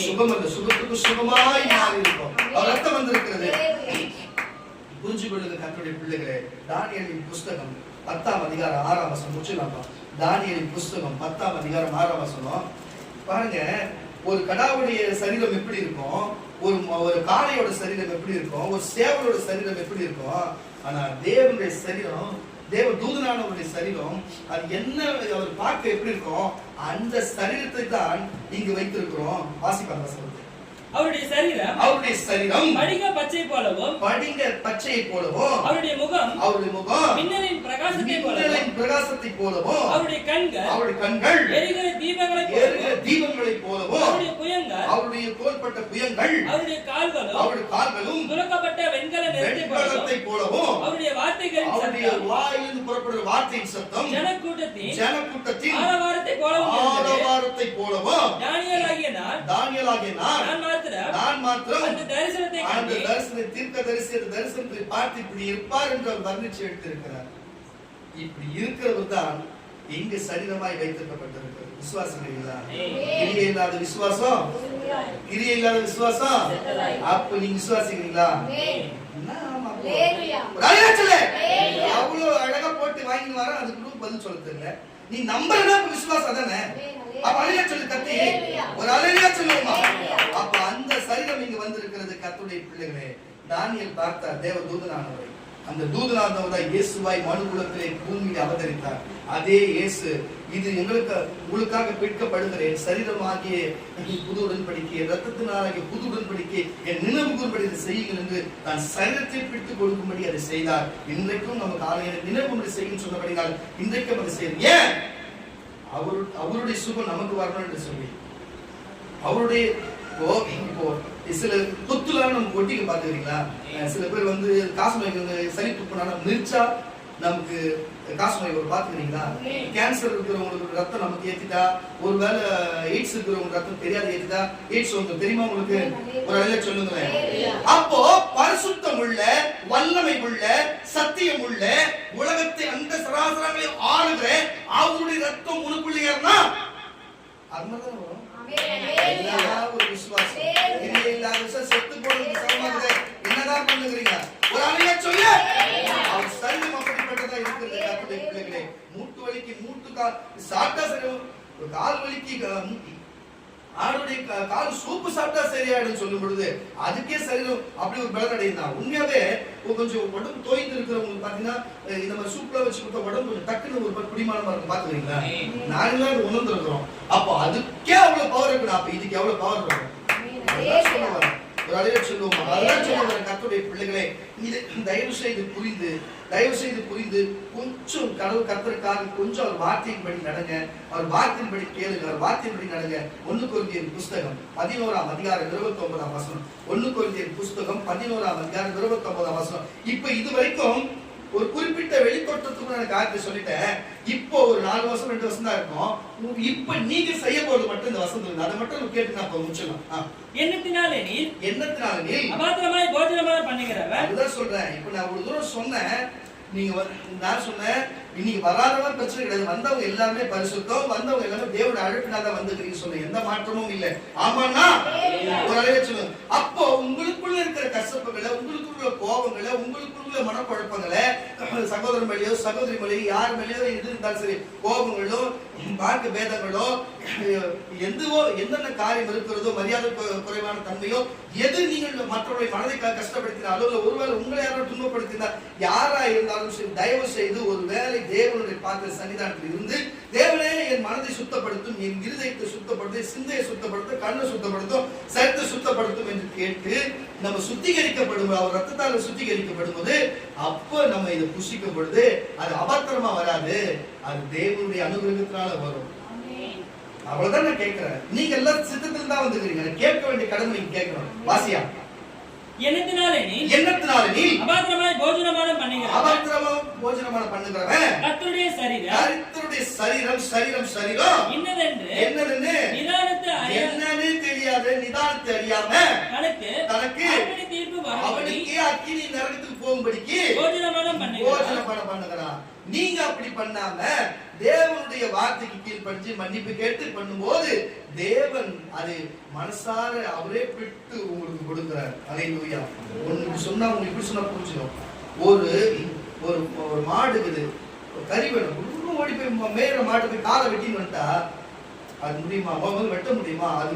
சுகம் அல்ல, சுகத்துக்கு சுகமாய் மாறி இருக்கும். அவர் ரத்தம் வந்திருக்கிறது. புரிஞ்சு கொள்ளுங்க கர்த்தருடைய பிள்ளைகளே. தானியேலின் புஸ்தகம் 10ஆம் அதிகாரம் 6ஆம் வசனம் முடிச்சலாமா? தானியேலின் புஸ்தகம் 10ஆம் அதிகாரம் 6ஆம் வசனம் பாருங்க. ஒரு கடாவுடைய சரீரம் எப்படி இருக்கும், ஒரு காளையோட சரீரம் எப்படி இருக்கும், ஒரு சேவலோட சரீரம் எப்படி இருக்கும். ஆனா தேவனுடைய சரீரம், தேவ தூதனானவருடைய சரீரம், அது என்ன அவர் பார்க்க எப்படி இருக்கும், அந்த சரீரத்தை தான் இங்கு வைத்திருக்கிறோம். வாசிப்பாங்க. அவருடைய சரீரம் படிக பச்சை போலவும், அவருடைய முகம் மின்னலின் பிரகாசத்தை போலவும், அவருடைய கண்கள் எரிகிற தீபங்களைப் போலவும், அவருடைய தோள்பட்ட புயங்கள், அவருடைய கால்களும் துலக்கப்பட்ட வெண்கல நிறத்தை போலவும், அவருடைய வாயிலிருந்து புறப்படுகிற வார்த்தையின் சத்தம் ஜனக்கூட்டத்தின் ஆரவாரத்தை போலவும், தானியேலாகிய நான் மாத்திரம் அந்த தரிசனத்தை தரிசனத்தை பார்த்து இப்படி இருப்பார் என்று அவர் வர்ணிச்சு எடுத்திருக்கிறார். இப்படி இருக்கிறவர் தான் இங்கு சரீரமாய் வைத்திருக்கப்பட்டிருக்கிறது. விசுவாசம் கிரியை இல்லாத விசுவாசம், கிரியை இல்லாத விசுவாசம். அப்ப நீங்க விசுவாசிக்கிறீங்களா? அவ்வளவு அழகா போட்டு வாங்கி வர அதுக்கு பதில் சொல்ல தெரியல. நீ நம்புறதா விசுவாசம் தானே? அப்ப அலையா சொல்லு கத்தி, ஒரு அலையா சொல்லுமா? அப்ப அந்த சரீரம் இங்க வந்திருக்கிறது கர்த்தருடைய பிள்ளைகளே. தானியேல் பார்த்தார் தேவ தூதனானவரை. அந்த தூதனானவர் தான் இயேசுவாய் மனுக்குலத்திலே பூமியில் அவதரித்தார். அதே இயேசு, இது உங்களுக்காக பிற்கப்படுகிற என் சரீரமாகிய புது உடன்படிக்கை, ரத்தத்தினாகிய புது உடன்படிக்கை, என் நினைவு கூறும்படி செய்யுங்கள் என்று தான் சரீரத்தை பிடித்துக் கொடுக்கும்படி அதை செய்தார். இன்றைக்கும் நமக்கு ஆலயம் நினைவு செய்யும் சொன்னபடினால் இன்றைக்கும் அதை செய்யும். ஏன்? அவருடைய சுகம் நமக்கு வரணும் என்று சொல்லி, அவருடைய இப்போ சில தொத்துலாம் நம்ம ஒட்டிக்க பாத்துக்கிறீங்களா? சில பேர் வந்து காசு சளி துப்புனாலும் மிர்ச்சா நமக்கு காசு நோய் பாத்துக்கிறீங்களா? கேன்சர் இருக்கிறவங்களுக்கு ரத்தம் நமக்கு ஏத்திட்டா, ஒருவேளை எய்ட்ஸ் இருக்கிறவங்க ரத்தம் தெரியாத ஏத்திட்டா, எய்ட்ஸ் வந்து தெரியுமா உங்களுக்கு? ஒரு வேலை சொல்லுங்களேன். அப்போ பரிசுத்தம் உள்ள, வல்லமை உள்ள, சத்தியம் உள்ள, உலகத்தை அந்த சராசரங்களை ஆளுகிற அவருடைய ரத்தம் உனக்குள்ள ஏறினா அதுதான் வரும். ஒரு விசுவாசம் செத்து போனதுக்கு சமமாக என்னதான் பண்ணுகிறீங்க? ஒரு அலையா சொல்லு. அவர் சரீரம் அப்படிப்பட்டதா இருக்கிறது கர்த்தருடைய பிள்ளைகளே. மூட்டு வலிக்கு சாப்பிட்டா சரி, ஒரு கால் வலிக்கு ஆடுடைய கால் சூப்பு சாப்பிட்டா சரியாயிடும் சொல்லும் பொழுது அதுக்கே சரீரம் அப்படி ஒரு பலன் அடையுதான். உண்மையாவே கொஞ்சம் உடம்பு தோய்ந்து இருக்கிறவங்களுக்கு பாத்தீங்கன்னா இந்த மாதிரி சூப்ல வச்சு கொடுத்த உடம்பு கொஞ்சம் டக்குன்னு ஒரு குடிமானமா இருக்கும். பாத்துக்கிறீங்களா? நாங்களா அது உணர்ந்து இருக்கிறோம். அப்போ அதுக்கே அவ்வளவு பவர் இருக்கு. அப்ப இதுக்கு எவ்வளவு பவர் இருக்கும்? ஒரு அலைய சொல்லுவோம். அதெல்லாம் சொல்லுவாங்க கர்த்தருடைய பிள்ளைகளே. தயவு செய்து புரிந்து கொஞ்சம் கடவுள் கர்த்தருக்காக கொஞ்சம் அவர் வார்த்தையின்படி நடங்க, அவர் வார்த்தையின்படி கேளுங்க, அவர் வார்த்தையின்படி நடங்க. 1 கொரிந்தியர் புஸ்தகம் 11ஆம் அதிகாரம் 29ஆம் வசனம். 1 கொரிந்தியர் புஸ்தகம் 11ஆம் அதிகாரம் 29ஆம் வசனம். இப்ப இது வரைக்கும் ஒரு குறிப்பிட்ட வெளித்தோற்றத்துக்குள்ள சூப்பரான காரியத்தை சொல்லிட்டேன். இப்போ ஒரு 4 வருஷம் 2 வருஷம் தான் இருக்கும். இப்ப நீங்க செய்ய போறது மட்டும் இந்த வசனம் இருக்கு. அதை மட்டும் கேட்டு நான் முடிச்சிடலாம். எண்ணத்தினாலே நீர் அபாத்திரமாய் போஜனமாக பண்ணுகிறவர். அதுதான் சொல்றேன். இப்ப நான் ஒரு தூரம் சொன்னேன், நீங்க நான் சொன்னேன் இன்னைக்கு வராதவங்க பிரச்சனை கிடையாது, வந்தவங்க எல்லாமே பரிசுத்தம், வந்தவங்க எல்லாமே தேவனுடைய அழைப்பினால வந்துக்கிறீங்க சொன்ன எந்த மாற்றமும் இல்லை. ஆமாண்ணா ஒரு அழகா சொல்லுங்க. அப்போ உங்களுக்குள்ள இருக்கிற கசப்புகளை, உங்களுக்குள்ள கோபங்களை, உங்களுக்குள்ள மனக்குழப்பங்களை, சகோதரன் மேலேயோ சகோதரி மேலேயோ யார் மேலேயோ எது இருந்தாலும் சரி, கோபங்களோ மார்க்க பேதங்களோ எதுவோ என்னென்ன காரியம் இருக்கிறதோ, மரியாதை குறைவான தன்மையோ, எது நீங்கள் மற்றவருடைய மனதை கஷ்டப்படுத்தினாலோ இல்ல ஒருவேளை உங்களை யாரும் துன்பப்படுத்தினா யாரா இருந்தாலும் சரி, தயவு செய்து ஒரு வேலை தேவனுடைய பாத்திர சன்னிதானத்தில் இருந்து, தேவனே என் மனதை சுத்தப்படுத்தும், என் இருதயத்தை சுத்தப்படுத்தும், சிந்தையை சுத்தப்படுத்தும், கண்ணை சுத்தப்படுத்தும், சரத்தை சுத்தப்படுத்தும் என்று கேட்டு நம்ம சுத்திகரிக்கப்படும், அவர் ரத்தத்தால் சுத்திகரிக்கப்படும் போது அப்ப நம்ம இதை புசிக்கப்படுது. அது அபாத்திரமா வராது, அது தேவனுடைய அனுகிரகத்தினால வரும். அவ்வளவுதான் நான் கேட்கிறேன். நீங்க எல்லாம் சித்தத்தில் தான் வந்துக்கிறீங்க. கேட்க வேண்டிய கடமை நீங்க கேட்கணும். வாசியா எண்ணத்தினாலே நீ அபாத்திரமாய் போஜனமானம் பண்ணுகிறவன். அபாத்திரமா போஜனமானம் பண்ணுகிறவன் கர்த்தருடைய சரீரம் என்னதென்று நிதானத்தை என்னன்னு தெரியாது, நிதானத்தை அறியாம தனக்கு அவனுக்கே அக்கினி நரகத்துக்கு போகும்படிக்கு போஜனமானம் பண்ணுகிறான். நீங்க அப்படி பண்ணாம தேவனுடைய வார்த்தைக்கு கீழ்ப்படிச்சு மன்னிப்பு கேட்டு பண்ணும்போது தேவன் அதை மனசார அவரே பிட்டு உங்களுக்கு கொடுக்கிறார். அல்லேலூயா. உங்களுக்கு சொன்னா உங்களுக்கு இப்படி சொன்னா புரிஞ்சிடும். ஒரு மாடு இருக்குது, கறி வேணும், ஓடி போய் மேல மாடு போய் காலை வெட்டின்னு வந்துட்டா அது முடியுமா? வெட்ட முடியுமா? அது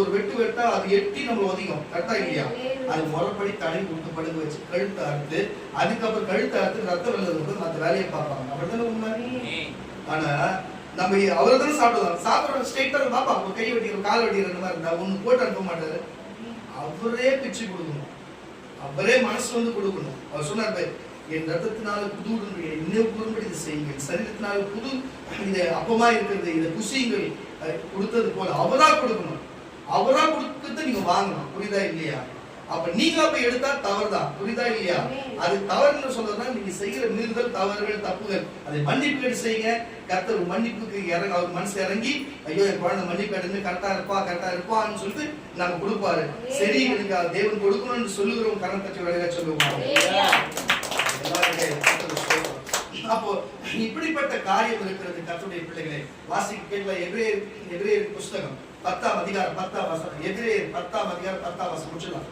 ஒரு வெட்டா அது எட்டி நம்ம ஒதுங்கும். கரெக்டா இல்லையா? அது முறைப்படி தடவி விட்டு படுக்க வச்சு கழுத்து அறுத்து, அதுக்கப்புறம் கழுத்து அறுத்து ரத்தம் வெள்ளது மற்ற வேலையை பார்ப்பாங்க. அப்படித்தானே உண்மை? ஆனா நம்ம அவரை தானே சாப்பிடுறோம் ஸ்ட்ரெயிட்டா பாப்பா ஒரு கை வெட்டிக்கிற கால் வெட்டிக்கிற மாதிரி இருந்தா ஒண்ணு போட்டு அனுப்ப மாட்டாரு. அவரே பிச்சு கொடுக்கணும், அவரே மனசு வந்து கொடுக்கணும். அவர் சொன்னார், என் ரத்தத்தினால புது இன்னும் புதும்படி இதை செய்யுங்கள், சரீரத்தினால புது இது அப்பமா இருக்கிறது, இதை குசியுங்கள் கொடுத்தது போல அவரா கொடுக்கணும். அவரா கொடுக்கறது நீங்க வாங்கணும். புரியுதா இல்லையா? அப்ப நீங்க அப்ப எடுத்தா தவறுதான். புரியுதா இல்லையா? அது தவறுன்னு சொல்றதுனா நீங்க செய்யற மீறுதல், தவறுகள், தப்புகள், அதை மன்னிப்பு கேட்டு செய்யுங்க. கர்த்தர் மன்னிப்புக்கு இறங்க, அவர் மனசு இறங்கி ஐயோ என் குழந்தை மன்னிப்பு எடுத்து கரெக்டா இருப்பான்னு சொல்லிட்டு நாங்க கொடுப்பாரு. சரி நீங்க தேவன் கொடுக்கணும்னு சொல்லுகிறோம். கரணம் தட்டி வேலையா சொல்லுவோம். அப்போ இப்படிப்பட்ட காரியம் இருக்கிறது. கர்த்தருடைய பிள்ளைகளை வாசிக்க கேட்கல. எபிரேயர் புஸ்தகம் 10ஆம் அதிகாரம் 10ஆம் வசனம். எபிரேயர் 10ஆம் அதிகாரம் 10ஆம் வசனம் முடிச்சலாம்.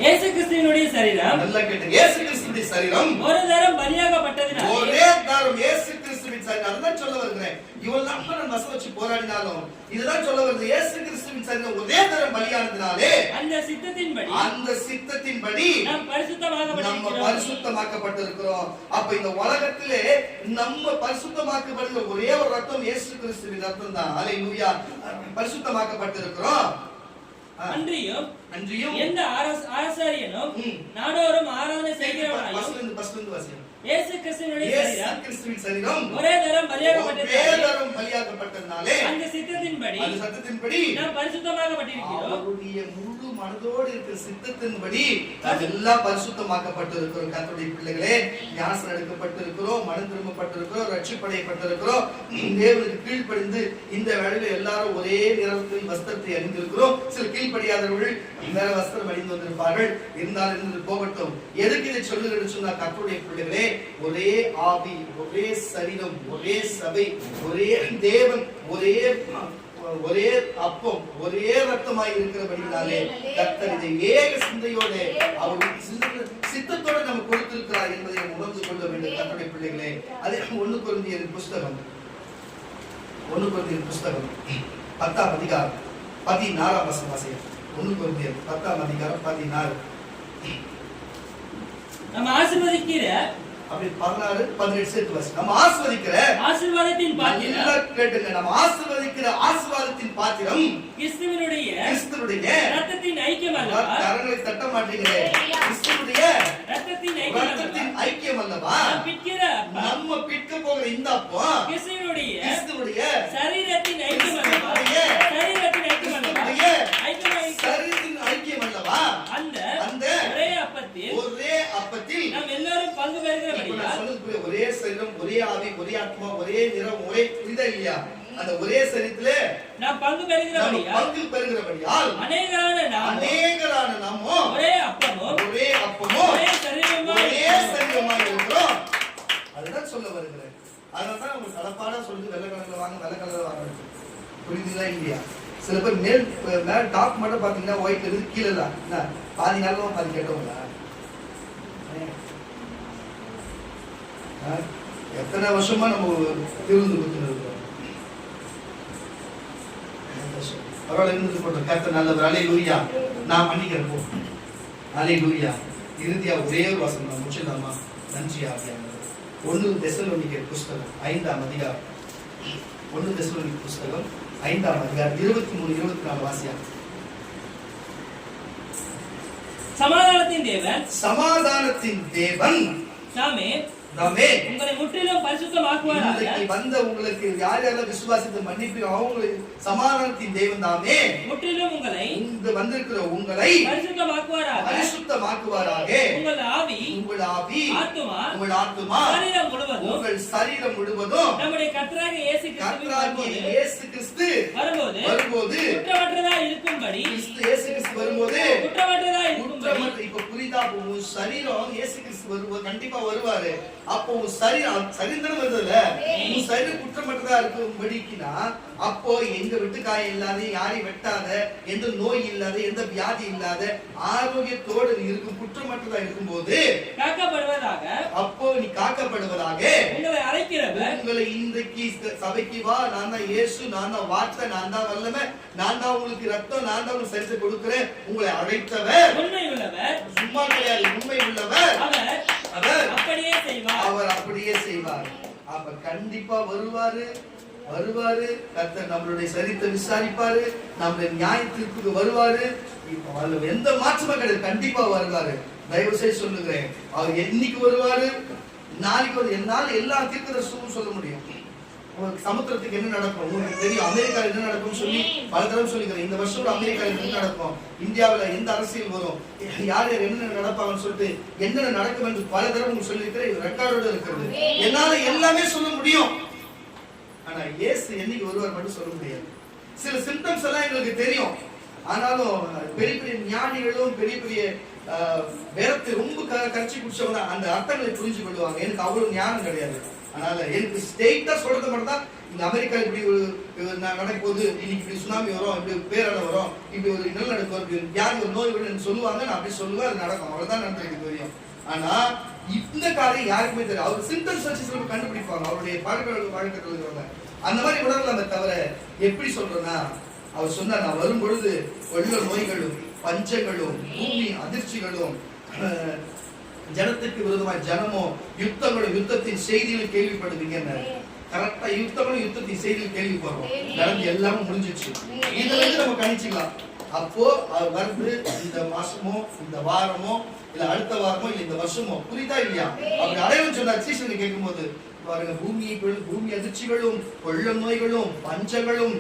இயேசு கிறிஸ்துவினுடைய சரீரம், நல்லா கேளுங்க, இயேசு கிறிஸ்துவினுடைய சரீரம் ஒரு தரம் பலியாகப்பட்டதினாலே, ஒரே தரம் இயேசு கிறிஸ்துவின் சரீரம். அதுதான் சொல்ல வருகிறேன். இவ்வளவு நான் வசனம் வச்சு போராடினாலும் இதுதான் சொல்ல வருது. இயேசு கிறிஸ்துவின் சரீரம் ஒரே தரம் பலியானதினாலே அந்த சித்தத்தின்படி நாம் பரிசுத்தமாக்கப்பட்டிருக்கிறோம். அப்ப இந்த உலகத்திலே நம்ம பரிசுத்தமாக்கப்படுகிற ஒரே ஒரு ரத்தம் இயேசு கிறிஸ்துவின் ரத்தம் தான். அல்லேலூயா. பரிசுத்தமாக்கப்பட்டிருக்கிறோம். அன்றியும் எந்த ஆசாரியனும் நாடோறும் ஆராதனை செய்கிறவனாயும் இயேசு கிறிஸ்துவின் சரீரம் ஒரே தரம் பலியாகப்பட்டதினாலே அந்த சித்தத்தின்படி நாம் பரிசுத்தமாக்கப்பட்டிருக்கிறோம். அவருடைய முழு மனதோடு இருக்கிற சித்தத்தின்படி அதெல்லாம் பரிசுத்தமாக்கப்பட்டிருக்கிறோம். கர்த்தருடைய பிள்ளைகளே, ஞானஸ்நானம் எடுக்கப்பட்டிருக்கிறோம், மனம் திரும்பப்பட்டிருக்கிறோம், ரட்சிப்படையப்பட்டிருக்கிறோம், தேவனுக்கு கீழ்ப்படிந்து இந்த வேளையில எல்லாரும் ஒரே நிறத்தில் வஸ்திரத்தை அணிந்திருக்கிறோம். சில கீழ்ப்படியாதவர்கள் வேற வஸ்திரம் அணிந்து வந்திருப்பார்கள். இருந்தாலும் இருந்து போகட்டும். எதுக்கு இதை சொல்லுகிறது சொன்னா, கர்த்தருடைய பிள்ளைகளே, ஒரே ஆவி, ஒரே சரீரம், ஒரே சபை, ஒரே தேவன், ஒரே அப்பம், ஒரே ரத்தமாய் இருக்கிறபடினாலே கர்த்தர் இதை ஏக சிந்தையோட அவருடைய சித்தத்தோட நம்ம கொடுத்திருக்கிறார் என்பதை நம்ம உணர்ந்து கொள்ள வேண்டும். கர்த்தருடைய பிள்ளைகளே, அதே 1 கொரிந்தியர் புஸ்தகம் 10ஆம் அதிகாரம் 14ஆம் வசனம் வாசிங்க. 1 கொரிந்தியர் 10ஆம் அதிகாரம் 14. நம்ம ஆசீர்வதிக்கிற அப்படி 16 17 சேர்த்து வாசி. நம்ம ஆசீர்வதிக்கிற ஆசீர்வாதத்தின் பாத்திரம், நல்லா கேளுங்க, நம்ம ஆசீர்வதிக்கிற ஆசீர்வாதத்தின் பாத்திரம் கிறிஸ்துவினுடைய ரத்தத்தின் ஐக்கியம் அல்லவா? கரங்களை தட்ட மாட்டீங்களே. கிறிஸ்துவினுடைய ரத்தத்தின் ஐக்கியம் அல்லவா? நம்ம பிற்க போகிற இந்த அப்பம் கிறிஸ்துவினுடைய சரீரத்தின் ஐக்கியம் அல்லவா? சரீரத்தின் ஐக்கியம் அல்லவா? அந்த ஒரே அப்பத்தில் பங்கு பெறுகிறபடியால் ஒரே சரீரம், ஒரே ஆவி, ஒரே ஆத்மா, ஒரே நிறம், ஒரே புரிதா இல்லையா? அந்த ஒரே சரீரத்திலே நாம் பங்கு பெறுகிறபடியால் அநேகரான நாமோ ஒரே அப்பமும் ஒரே சரீரமாய் இருக்கிறோம். அதுதான் சொல்ல வருகிறேன். அதனாலதான் நம்ம கலப்பாடா சொல்லுது வெள்ளை கலர்ல வாங்க, வெள்ளை கலர்ல வாங்க. புரியுதுங்களா இல்லையா? சில பேர் மேல் டாப் மட்டும் பாத்தீங்கன்னா ஒயிட் இருக்கு, கீழே தான் பாதி நல்லவங்க பாதி கேட்டவங்களா? எத்தனை வருஷமா நம்ம திருந்து கொடுத்துருக்கோம். பரவாயில்ல, இருந்து போட்டோம். கர்த்தர் நல்லவர். அல்லேலூயா. நான் பண்ணிக்கிறேன் போ. அல்லேலூயா. இறுதியா ஒரே ஒரு வசனம் முடிச்சிடலாமா? நன்றி ஆவியானவர். 1 தெசலோனிக்கேயர் புஸ்தகம் 5ஆம் அதிகாரம். 1 தெசலோனிக்கேயர் புஸ்தகம் 5ஆம் அதிகாரம் 23, 24 வாசியா. சமாதானத்தின் தேவன் நாமே உங்களை முற்றிலும் பரிசுத்தமாக்குவாராக. இன்னைக்கு வந்த உங்களுக்கு யார் யாரெல்லாம் விசுவாசத்தை மன்னிப்பு அவங்களுக்கு சமாதானத்தின் தேவன் தாமே முற்றிலும் உங்களை வந்திருக்கிற உங்களை பரிசுத்தமாக்குவாராக. உங்கள் ஆவி ஆத்துமா உங்கள் சரீரம் முழுவதும் நம்முடைய கர்த்தராகிய இயேசு கிறிஸ்து வரும்போது குற்றமற்றதா இருக்கும்படி இயேசு கிறிஸ்து வரும்போது குற்றமற்றதா இருக்கும்படி இப்ப புரிதா? உன் சரீரம் இயேசு கிறிஸ்து வருவார், கண்டிப்பா வருவாரு. அப்போ உன் சரீரம் வருதுல்ல, உன் சரீரம் குற்றமற்றதா இருக்கும்படிக்குனா அப்போ எங்க வெட்டுக்காயம் இல்லாத, யாரையும் வெட்டாத, எந்த நோய் இல்லாத, எந்த வியாதி இல்லாத ஆரோக்கியத்தோடு இருக்கும், குற்றமற்றதா இருக்கும் போது காக்கப்படுவதாக. அப்போ நீ காக்கப்படுவதாக உங்களை அழைக்கிறவர் உங்களை இன்றைக்கு சபைக்கு வா, நான் தான் இயேசு, நான் தான் வார்த்தை, நான் தான் வல்லமை, நான் தான் உங்களுக்கு ரத்தம், நான் தான் உங்களுக்கு சரிசை கொடுக்கிறேன். உங்களை அழைத்தவர் உண்மை உள்ளவர், சும்மா கிடையாது, உண்மை உள்ளவர். அவர் அப்படியே செய்வார். அவர் அப்படியே செய்வார். அப்ப கண்டிப்பா வருவாரு. கர்த்தர் நம்மளுடைய சரித்தை விசாரிப்பாரு, நம்மளுடைய நியாயத்திற்கு வருவாரு. இப்ப எந்த மாற்றமும் கிடையாது, கண்டிப்பா வருவாரு. தயவு செய்து சொல்லுகிறேன், அவர் என்னைக்கு வருவாரு, நாளைக்கு என்னால எல்லா தீர்க்கதரிசனமும் சொல்ல முடியும். சமுத்திரத்துக்கு என்ன நடக்கும் உங்களுக்கு தெரியும், அமெரிக்காவில் என்ன நடக்கும் சொல்லி பல தடவை சொல்லிக்கிறேன். இந்த வருஷம் அமெரிக்காவில் என்ன நடக்கும், இந்தியாவில் எந்த அரசியல் வரும், யார் யார் என்ன நடப்பாங்கன்னு சொல்லிட்டு என்னென்ன நடக்கும் என்று பல தடவை உங்களுக்கு சொல்லியிருக்கிறேன். ரெக்கார்டோட இருக்கிறது. என்னால எல்லாமே சொல்ல முடியும். ஆனா இயேசு என்னைக்கு ஒருவர் மட்டும் சொல்ல முடியாது. சில சிம்டம்ஸ் எல்லாம் எங்களுக்கு தெரியும். ஆனாலும் பெரிய பெரிய ஞானிகளும் பெரிய பெரிய வேதத்தை ரொம்ப கரைச்சி குடிச்சவங்க அந்த அர்த்தங்களை புரிஞ்சு கொள்வாங்க. எனக்கு அவ்வளவு ஞானம் கிடையாது. அதனால எனக்கு ஸ்ட்ரெயிட்டா சொல்றது மட்டும் தான், இங்க அமெரிக்கா இப்படி ஒரு நடக்கும் போது இன்னைக்கு இப்படி சுனாமி வரும், இப்படி பேரலை வரும், இப்படி ஒரு நிலநடுக்கம் வரும், இப்படி வியாதி ஒரு நோய் வரும்னு சொல்லுவாங்க. நான் அப்படி சொல்லுவேன், அது நடக்கும். அவ்வளவுதான் நடந்திருக்கு தெரியும். ஆனா இந்த காரியம் யாருக்குமே தெரியும். அவர் சிம்டம்ஸ் வச்சு சில கண்டுபிடிப்பாங்க, அவருடைய வழக்கத்தில் இருக்கிறவங்க அந்த மாதிரி உணரலாமே தவிர எப்படி சொல்றேன்னா, அவர் சொன்னார், நான் வரும் பொழுது கொள்ள நோய்களும் பஞ்சங்களும் பூமி அதிர்ச்சிகளும் ஜனத்துக்கு விரோதமாக ஜனமோ யுத்தங்களும் யுத்தத்தின் செய்திகளும் கேள்விப்படுவீங்க. கரெக்டா யுத்தங்களும் யுத்தத்தின் செய்திகள் கேள்விப்படுறோம். நடந்து எல்லாமே முடிஞ்சிச்சு. இதுல இருந்து நம்ம கணிச்சுக்கலாம். அப்போ அவர் வந்து இந்த மாசமோ இந்த வாரமோ இல்ல அடுத்த வாரமோ இல்ல இந்த வருஷமோ, புரியுதா இல்லையா? அப்படி அடையாளம் சொன்னார். சீசன் கேட்கும் போது பாருங்க, பூமி அதிர்ச்சிகளும் கொள்ள நோய்களும் பஞ்சங்களும்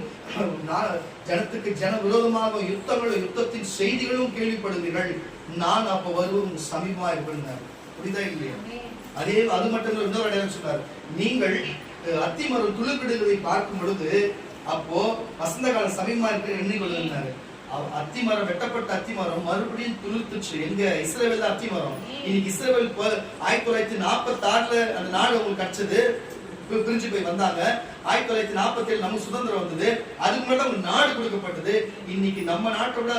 ஜனத்துக்கு ஜன விரோதமாக யுத்தங்களும் யுத்தத்தின் செய்திகளும் கேள்விப்படுவீர்கள். நான் அப்ப வருவோம் சமீபமா இருப்பேன். புரியுதா இல்லையா? அது மட்டும் இல்ல, இன்னொரு அடையாளம் சொன்னார். நீங்கள் அத்திமரம் துளிர்விடுவதை பார்க்கும் பொழுது அப்போ வசந்த கால சமீபமா இருக்க எண்ணிக்கொள்ளுனாரு. அத்திமரம், வெட்டப்பட்ட அத்திமரம் மறுபடியும் துளிர்த்துச்சு. எங்க இஸ்ரவேல் அத்திமரம். இன்னைக்கு இஸ்ரவேல் 1946 அந்த நாடு உங்களுக்கு கிடைச்சது, பிரிஞ்சு போய் வந்தாங்க. 1947 நமக்கு சுதந்திரம் வந்தது. அதுக்கு முன்னாடி நாடு கொடுக்கப்பட்டது. இன்னைக்கு நம்ம நாட்டோட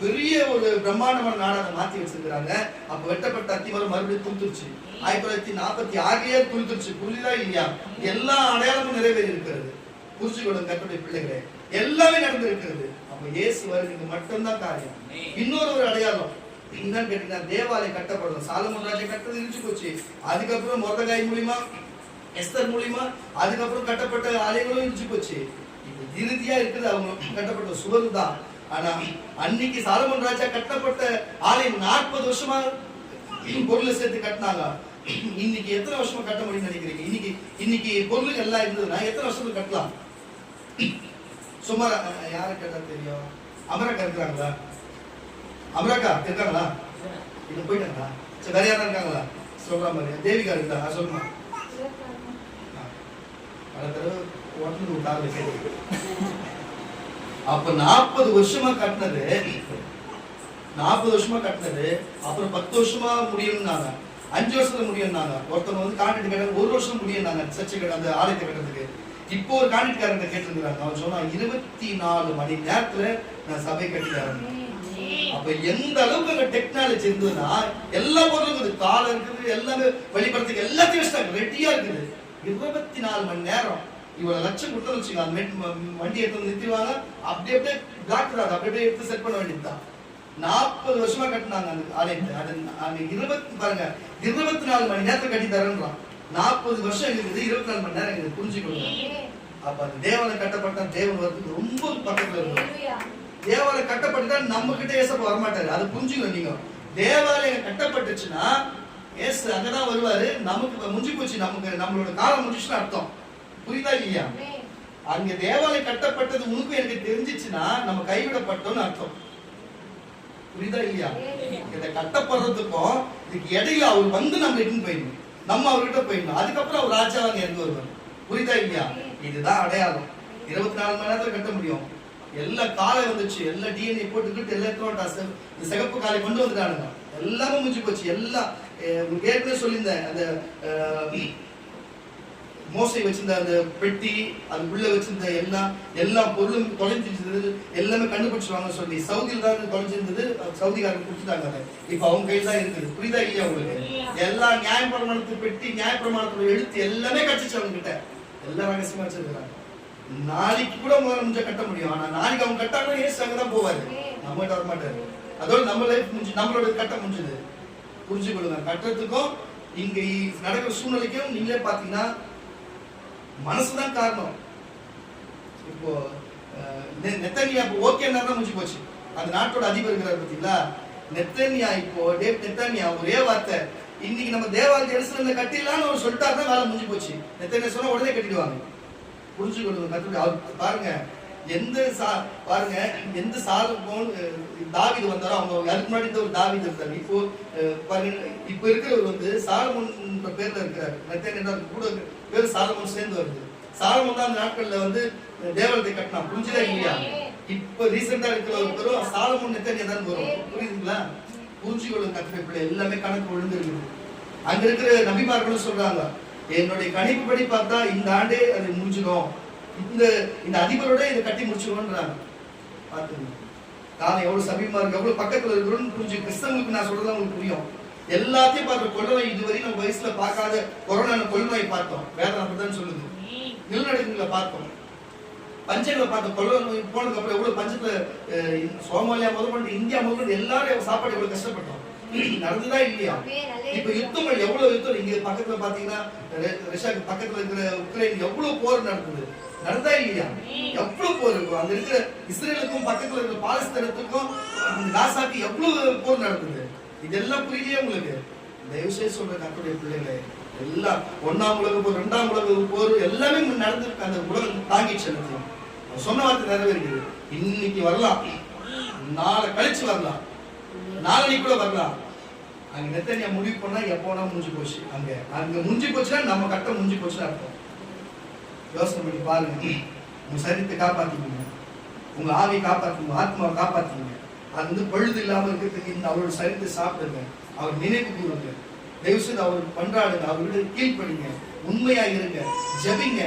பெரிய ஒரு பிரம்மாண்டமான நாடை மாத்தி வச்சிருக்காங்க. அப்ப வெட்டப்பட்ட அத்திமரம் மறுபடியும் துளுத்துருச்சு. 1946 துளுத்துருச்சு. புரியுதா இல்லையா? எல்லா அடையாளமும் நிறைவேறி இருக்கிறது. புரிச்சுக்கொள்ளும் கர்த்தருடைய பிள்ளைகளே, எல்லாமே நடந்து இருக்கிறது. அப்ப இயேசு வருகிறது மட்டும்தான் காரியம். இன்னொரு அடையாளம் என்னன்னு கேட்டீங்கன்னா, தேவாலயம் கட்டப்படும். சாலமோன் ராஜா கட்டது இடிச்சு போச்சு. அதுக்கப்புறம் மொர்தெகாய் மூலியமா, எஸ்தர் மூலியமா, அதுக்கப்புறம் கட்டப்பட்ட ஆலயங்களும் இடிச்சு போச்சு. இப்ப இறுதியா இருக்குது அவங்க கட்டப்பட்ட சுவர் தான். ஆனா அன்னைக்கு சாலமோன் ராஜா கட்டப்பட்ட ஆலயம் 40 வருஷமா பொருள் சேர்த்து கட்டினாங்க. இன்னைக்கு எத்தனை வருஷமா கட்ட முடியும்னு நினைக்கிறீங்க? இன்னைக்கு பொருள் எல்லாம் இருந்ததுன்னா எத்தனை வருஷத்துக்கு கட்டலாம்? சுமார் யாரு கேட்டா தெரியும்? அமெரிக்கா இருக்கிறாங்களா? அமெரிக்கா இருக்காங்களா? இன்னும் போயிட்டாங்களா? சரி, வேற யாரா இருக்காங்களா? சொல்ற மாதிரி தேவிகா இருந்தா சொல்லுமா பல தடவை ஓட்டுறது ஒரு காரில் கேட்டு. அப்ப 40 வருஷமா கட்டினது, 40 வருஷமா கட்டினது அப்புறம் 10 வருஷமா முடியும்னாங்க, 5 வருஷத்துல முடியும்னாங்க. ஒருத்தவங்க வந்து கான்ட்ராக்ட் கேட்டாங்க 1 வருஷம் முடியும்னாங்க சர்ச்சை கட்ட அந்த ஆலயத்தை கட்டுறதுக்கு. இப்போ ஒரு கான்ட்ராக்ட்காரங்க கேட்டிருக்கிறாங்க, அவன் சொன்னா 24 மணி நேரத்துல நான் சபை கட்டிட்டாரு. அப்ப எந்த அளவுக்கு அங்க டெக்னாலஜி இருந்ததுன்னா எல்லா பொருளும் இருக்குது, காலம் இருக்குது, எல்லாமே வெளிப்படுறதுக்கு எல்லாத்தையும் வச்சுட்டாங்க, ரெடியா இருக்குது. 24 மணி நேரம் இவ்வளவு லட்சம் கொடுத்து வச்சுக்கோங்க, வண்டி எடுத்து நிறுத்திடுவாங்க, அப்படியே அப்படியே டாக்டர் அதை அப்படியே எடுத்து செட் பண்ண வேண்டியதுதான். 40 வருஷமா கட்டினாங்க அந்த ஆலயத்தை. அது பாருங்க 24 மணி நேரத்தை கட்டி தரேன்றான். 40 வருஷம் இருக்குது, 24 மணி நேரம் எங்களுக்கு புரிஞ்சுக்கொள்ளுங்க. அப்ப அந்த தேவாலயம் கட்டப்பட்ட தேவன் வந்து ரொம்ப பக்கத்துல இருக்கும். தேவாலயம் கட்டப்பட்டுட்டா நம்ம கிட்ட ஏசப்ப வரமாட்டாரு, அது புரிஞ்சுக்கணும் நீங்க. தேவாலயம் கட்டப்பட்டுச்சுன்னா ஏசு அங்கதான் வருவாரு. நமக்கு முடிஞ்சு போச்சு, நமக்கு நம்மளோட காலம் முடிச்சுன்னு அர்த்தம். புரியுதா இல்லையா? அங்க தேவாலயம் கட்டப்பட்டது உனக்கு எனக்கு தெரிஞ்சிச்சுன்னா நம்ம கைவிடப்பட்டோம்னு அர்த்தம். புரியுதா இல்லையா? இதை கட்டப்படுறதுக்கும் இதுக்கு இடையில அவர் வந்து நம்ம இட்டு போயிடணும், நம்ம அவர்கிட்ட போயிடணும். அதுக்கப்புறம் அவர் ராஜாவாங்க இறந்து வருவார். புரியுதா இல்லையா? இதுதான் அடையாளம். 24 மணி நேரத்துல கட்ட முடியும். எல்லா காலை வந்துச்சு, எல்லா டிஎன்ஏ போட்டுக்கிட்டு எல்லாத்தையும் இந்த சிகப்பு காலை கொண்டு வந்துட்டானுங்க. எல்லாமே முடிஞ்சு போச்சு. எல்லாம் ஏற்கனவே சொல்லியிருந்தேன், அந்த மோசை வச்சிருந்த அந்த பெட்டி, அதுக்குள்ள வச்சிருந்த எல்லா பொருளும் தொலைஞ்சிருந்தது, எல்லாமே கண்டுபிடிச்சிருவாங்க சொல்லி சவுதியில் தான் தொலைஞ்சிருந்தது. சவுதிக்காரங்க கொடுத்துட்டாங்க. அதை இப்ப அவங்க கையில் தான் இருக்குது. புரியுதா இல்லையா உங்களுக்கு? எல்லா நியாயப்பிரமாணத்து பெட்டி, நியாயப்பிரமாணத்தோட எழுத்து எல்லாமே கட்சிச்சு அவங்க கிட்ட, எல்லாம் ரகசியமா வச்சிருக்கிறாங்க. நாளைக்கு கூட முதல்ல முடிஞ்ச கட்ட முடியும். ஆனா நாளைக்கு அவங்க கட்டாங்கன்னா ஏசு அங்கதான் போவாரு, நம்ம கிட்ட வரமாட்டாரு. அதோட நம்ம லைஃப் முடிஞ்சு, நம்மளோட கட்ட முடிஞ்சது. புரிஞ்சுக்கொள்ளுங்க. கட்டுறதுக்கும் இங்க நடக்கிற சூழ்நிலைக்கும் நீங்களே பாத்தீங்கன்னா மனசுதான் காரணம். இப்போ நெத்தனியா ஓகேன்னா முடிஞ்சு போச்சு. அந்த நாட்டோட அதிபர் இருக்கிறார் பார்த்தீங்களா நெத்தனியா. இப்போ நெத்தனியா ஒரே வார்த்தை, இன்னைக்கு நம்ம தேவாலய எருசலேம்ல கட்டிடலாம்னு அவர் சொல்லிட்டாருன்னா வேலை முடிஞ்சு போச்சு. நெத்தனியா சொன்னா உடனே கட்டிடுவாங்க. புரிஞ்சுக்கொள்ளுங்க. கத்துட்டு பாருங்க பாருங்க எந்த சாலமோன் தாவீது வந்தாரோ, அவங்க அதுக்கு முன்னாடி ஒரு தாவீது இருந்தாரு. இப்போ பாருங்க, இப்போ இருக்கிறவர் வந்து சாலமோன் பேர்ல இருக்கிறாரு. நெத்தனியா கூட பேர் சாலமோன் சேர்ந்து வருது. சாலமோன் தான் அந்த நாட்கள்ல வந்து தேவாலயத்தை கட்டினா. புரிஞ்சுதா இல்லையா? இப்ப ரீசெண்டா இருக்கிற பேரும் சாலமோன் நெத்தனியா தான் வரும். புரியுதுங்களா? புரிஞ்சுக்கொள்ளுங்க. கத்துரை எல்லாமே கணக்கு ஒழுங்கு இருக்குது. அங்க இருக்கிற நபிமார்களும் சொல்றாங்க, என்னுடைய கணிப்புப்படி பார்த்தா இந்த ஆண்டே அது முடிஞ்சிடும், இந்த அதிபரோட இதை கட்டி முடிச்சிடுவோன்றாங்க. பாத்துங்க நான் எவ்வளவு சபீமா இருக்கு, எவ்வளவு பக்கத்துல இருக்கிறோம்னு புரிஞ்சு. கிறிஸ்தவங்களுக்கு நான் சொல்றது உங்களுக்கு புரியும். எல்லாத்தையும் பார்த்து கொள்ளநோய் இதுவரை நம்ம வயசுல பார்க்காத கொரோனா கொள்ளநோய் பார்த்தோம். வேதம் அப்படிதான் சொல்லுது. நிலநடுக்கங்களை பார்த்தோம், பஞ்சங்களை பார்த்தோம். கொள்ளநோய் போனதுக்கு அப்புறம் எவ்வளவு பஞ்சத்துல சோமாலியா முதற்கொண்டு இந்தியா முதற்கொண்டு எல்லாரும் சாப்பாடு எவ்வளவு கஷ்டப்பட்டோம். நடந்துதான் இல்லையா? இப்ப யுத்தங்கள் எவ்வளவு யுத்தம். இங்க பக்கத்துல பாத்தீங்கன்னா ரஷ்யாவுக்கு பக்கத்துல இருக்கிற உக்ரைன் எவ்வளவு போர் நடக்குது. நடந்தா இல்லையா? எவ்வளவு போர் இருக்கும். அங்க இருக்கிற இஸ்ரேலுக்கும் பக்கத்துல இருக்கிற பாலஸ்தீனத்துக்கும் காசாக்கு எவ்வளவு போர் நடக்குது. இதெல்லாம் புரியலையே உங்களுக்கு? தயவு செய்து சொல்ற கர்த்தருடைய பிள்ளைகளே, எல்லாம் 1ஆம் உலக போர், 2ஆம் உலக போர் எல்லாமே நடந்திருக்கு. அந்த உலகம் தாங்கி செலுத்தும். சொன்ன வார்த்தை நிறைவேறுகிறது. இன்னைக்கு வரலாம், நாளை கழிச்சு வரலாம், நாளைக்கு கூட வரலாம். அங்க நெத்தனியா முடிவு பண்ணா எப்போனா முடிஞ்சு போச்சு. அங்க முடிஞ்சு போச்சுன்னா நம்ம கட்ட முடிஞ்சு போச்சுன்னு அர்த்தம். யோசனை பண்ணி பாருங்க. உங்க சரீரத்தை காப்பாத்திக்கீங்க, உங்க ஆவியை காப்பாத்துங்க, ஆத்மாவை காப்பாத்திங்க. அது வந்து பழுது இல்லாம இருக்கிறதுக்கு இந்த அவரோட சரீரத்தை சாப்பிடுங்க, அவர் நினைவு கூறுங்க, தயவு செய்து அவர் பண்றாடுங்க, அவர்கிட்ட கீழ்படுங்க, உண்மையா இருங்க, ஜெபிங்க.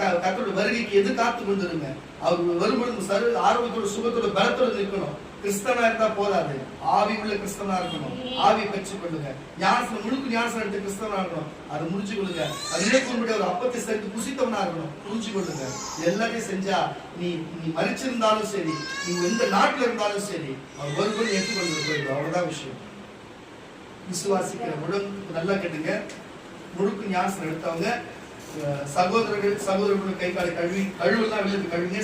கர்த்தரோட வருகைக்கு எது காத்து கொண்டிருங்க. அவர் வரும்பொழுது ஆரோக்கியத்தோட சுகத்தோட பலத்தோட இருக்கணும். கிறிஸ்தவனா இருந்தா போதாது, ஆவி உள்ள கிறிஸ்தவனா இருக்கணும். ஆவியை பெற்றுக் கொள்ளுங்க. ஞானசனம் முழுக்க ஞானசனம் எடுத்து கிறிஸ்தவனா இருக்கணும். அதை முடிச்சு கொள்ளுங்க. அது நினைக்கும்படி ஒரு அப்பத்தை சேர்த்து புசித்தவனா இருக்கணும். புரிஞ்சு கொள்ளுங்க. எல்லாத்தையும் செஞ்சா நீ மறிச்சிருந்தாலும் சரி, நீ எந்த நாட்டுல இருந்தாலும் சரி, அவர் வரும்போது ஏற்றுக்கொண்டு போயிடும். அவ்வளவுதான் விஷயம். விசுவாசிக்கிற முழுக்க நல்லா கேட்டுங்க. முழுக்க ஞானசனம் எடுத்தவங்க சகோதரர்களுக்கு கை காலை கழுவுலாம் வெளியே கழுவிங்க.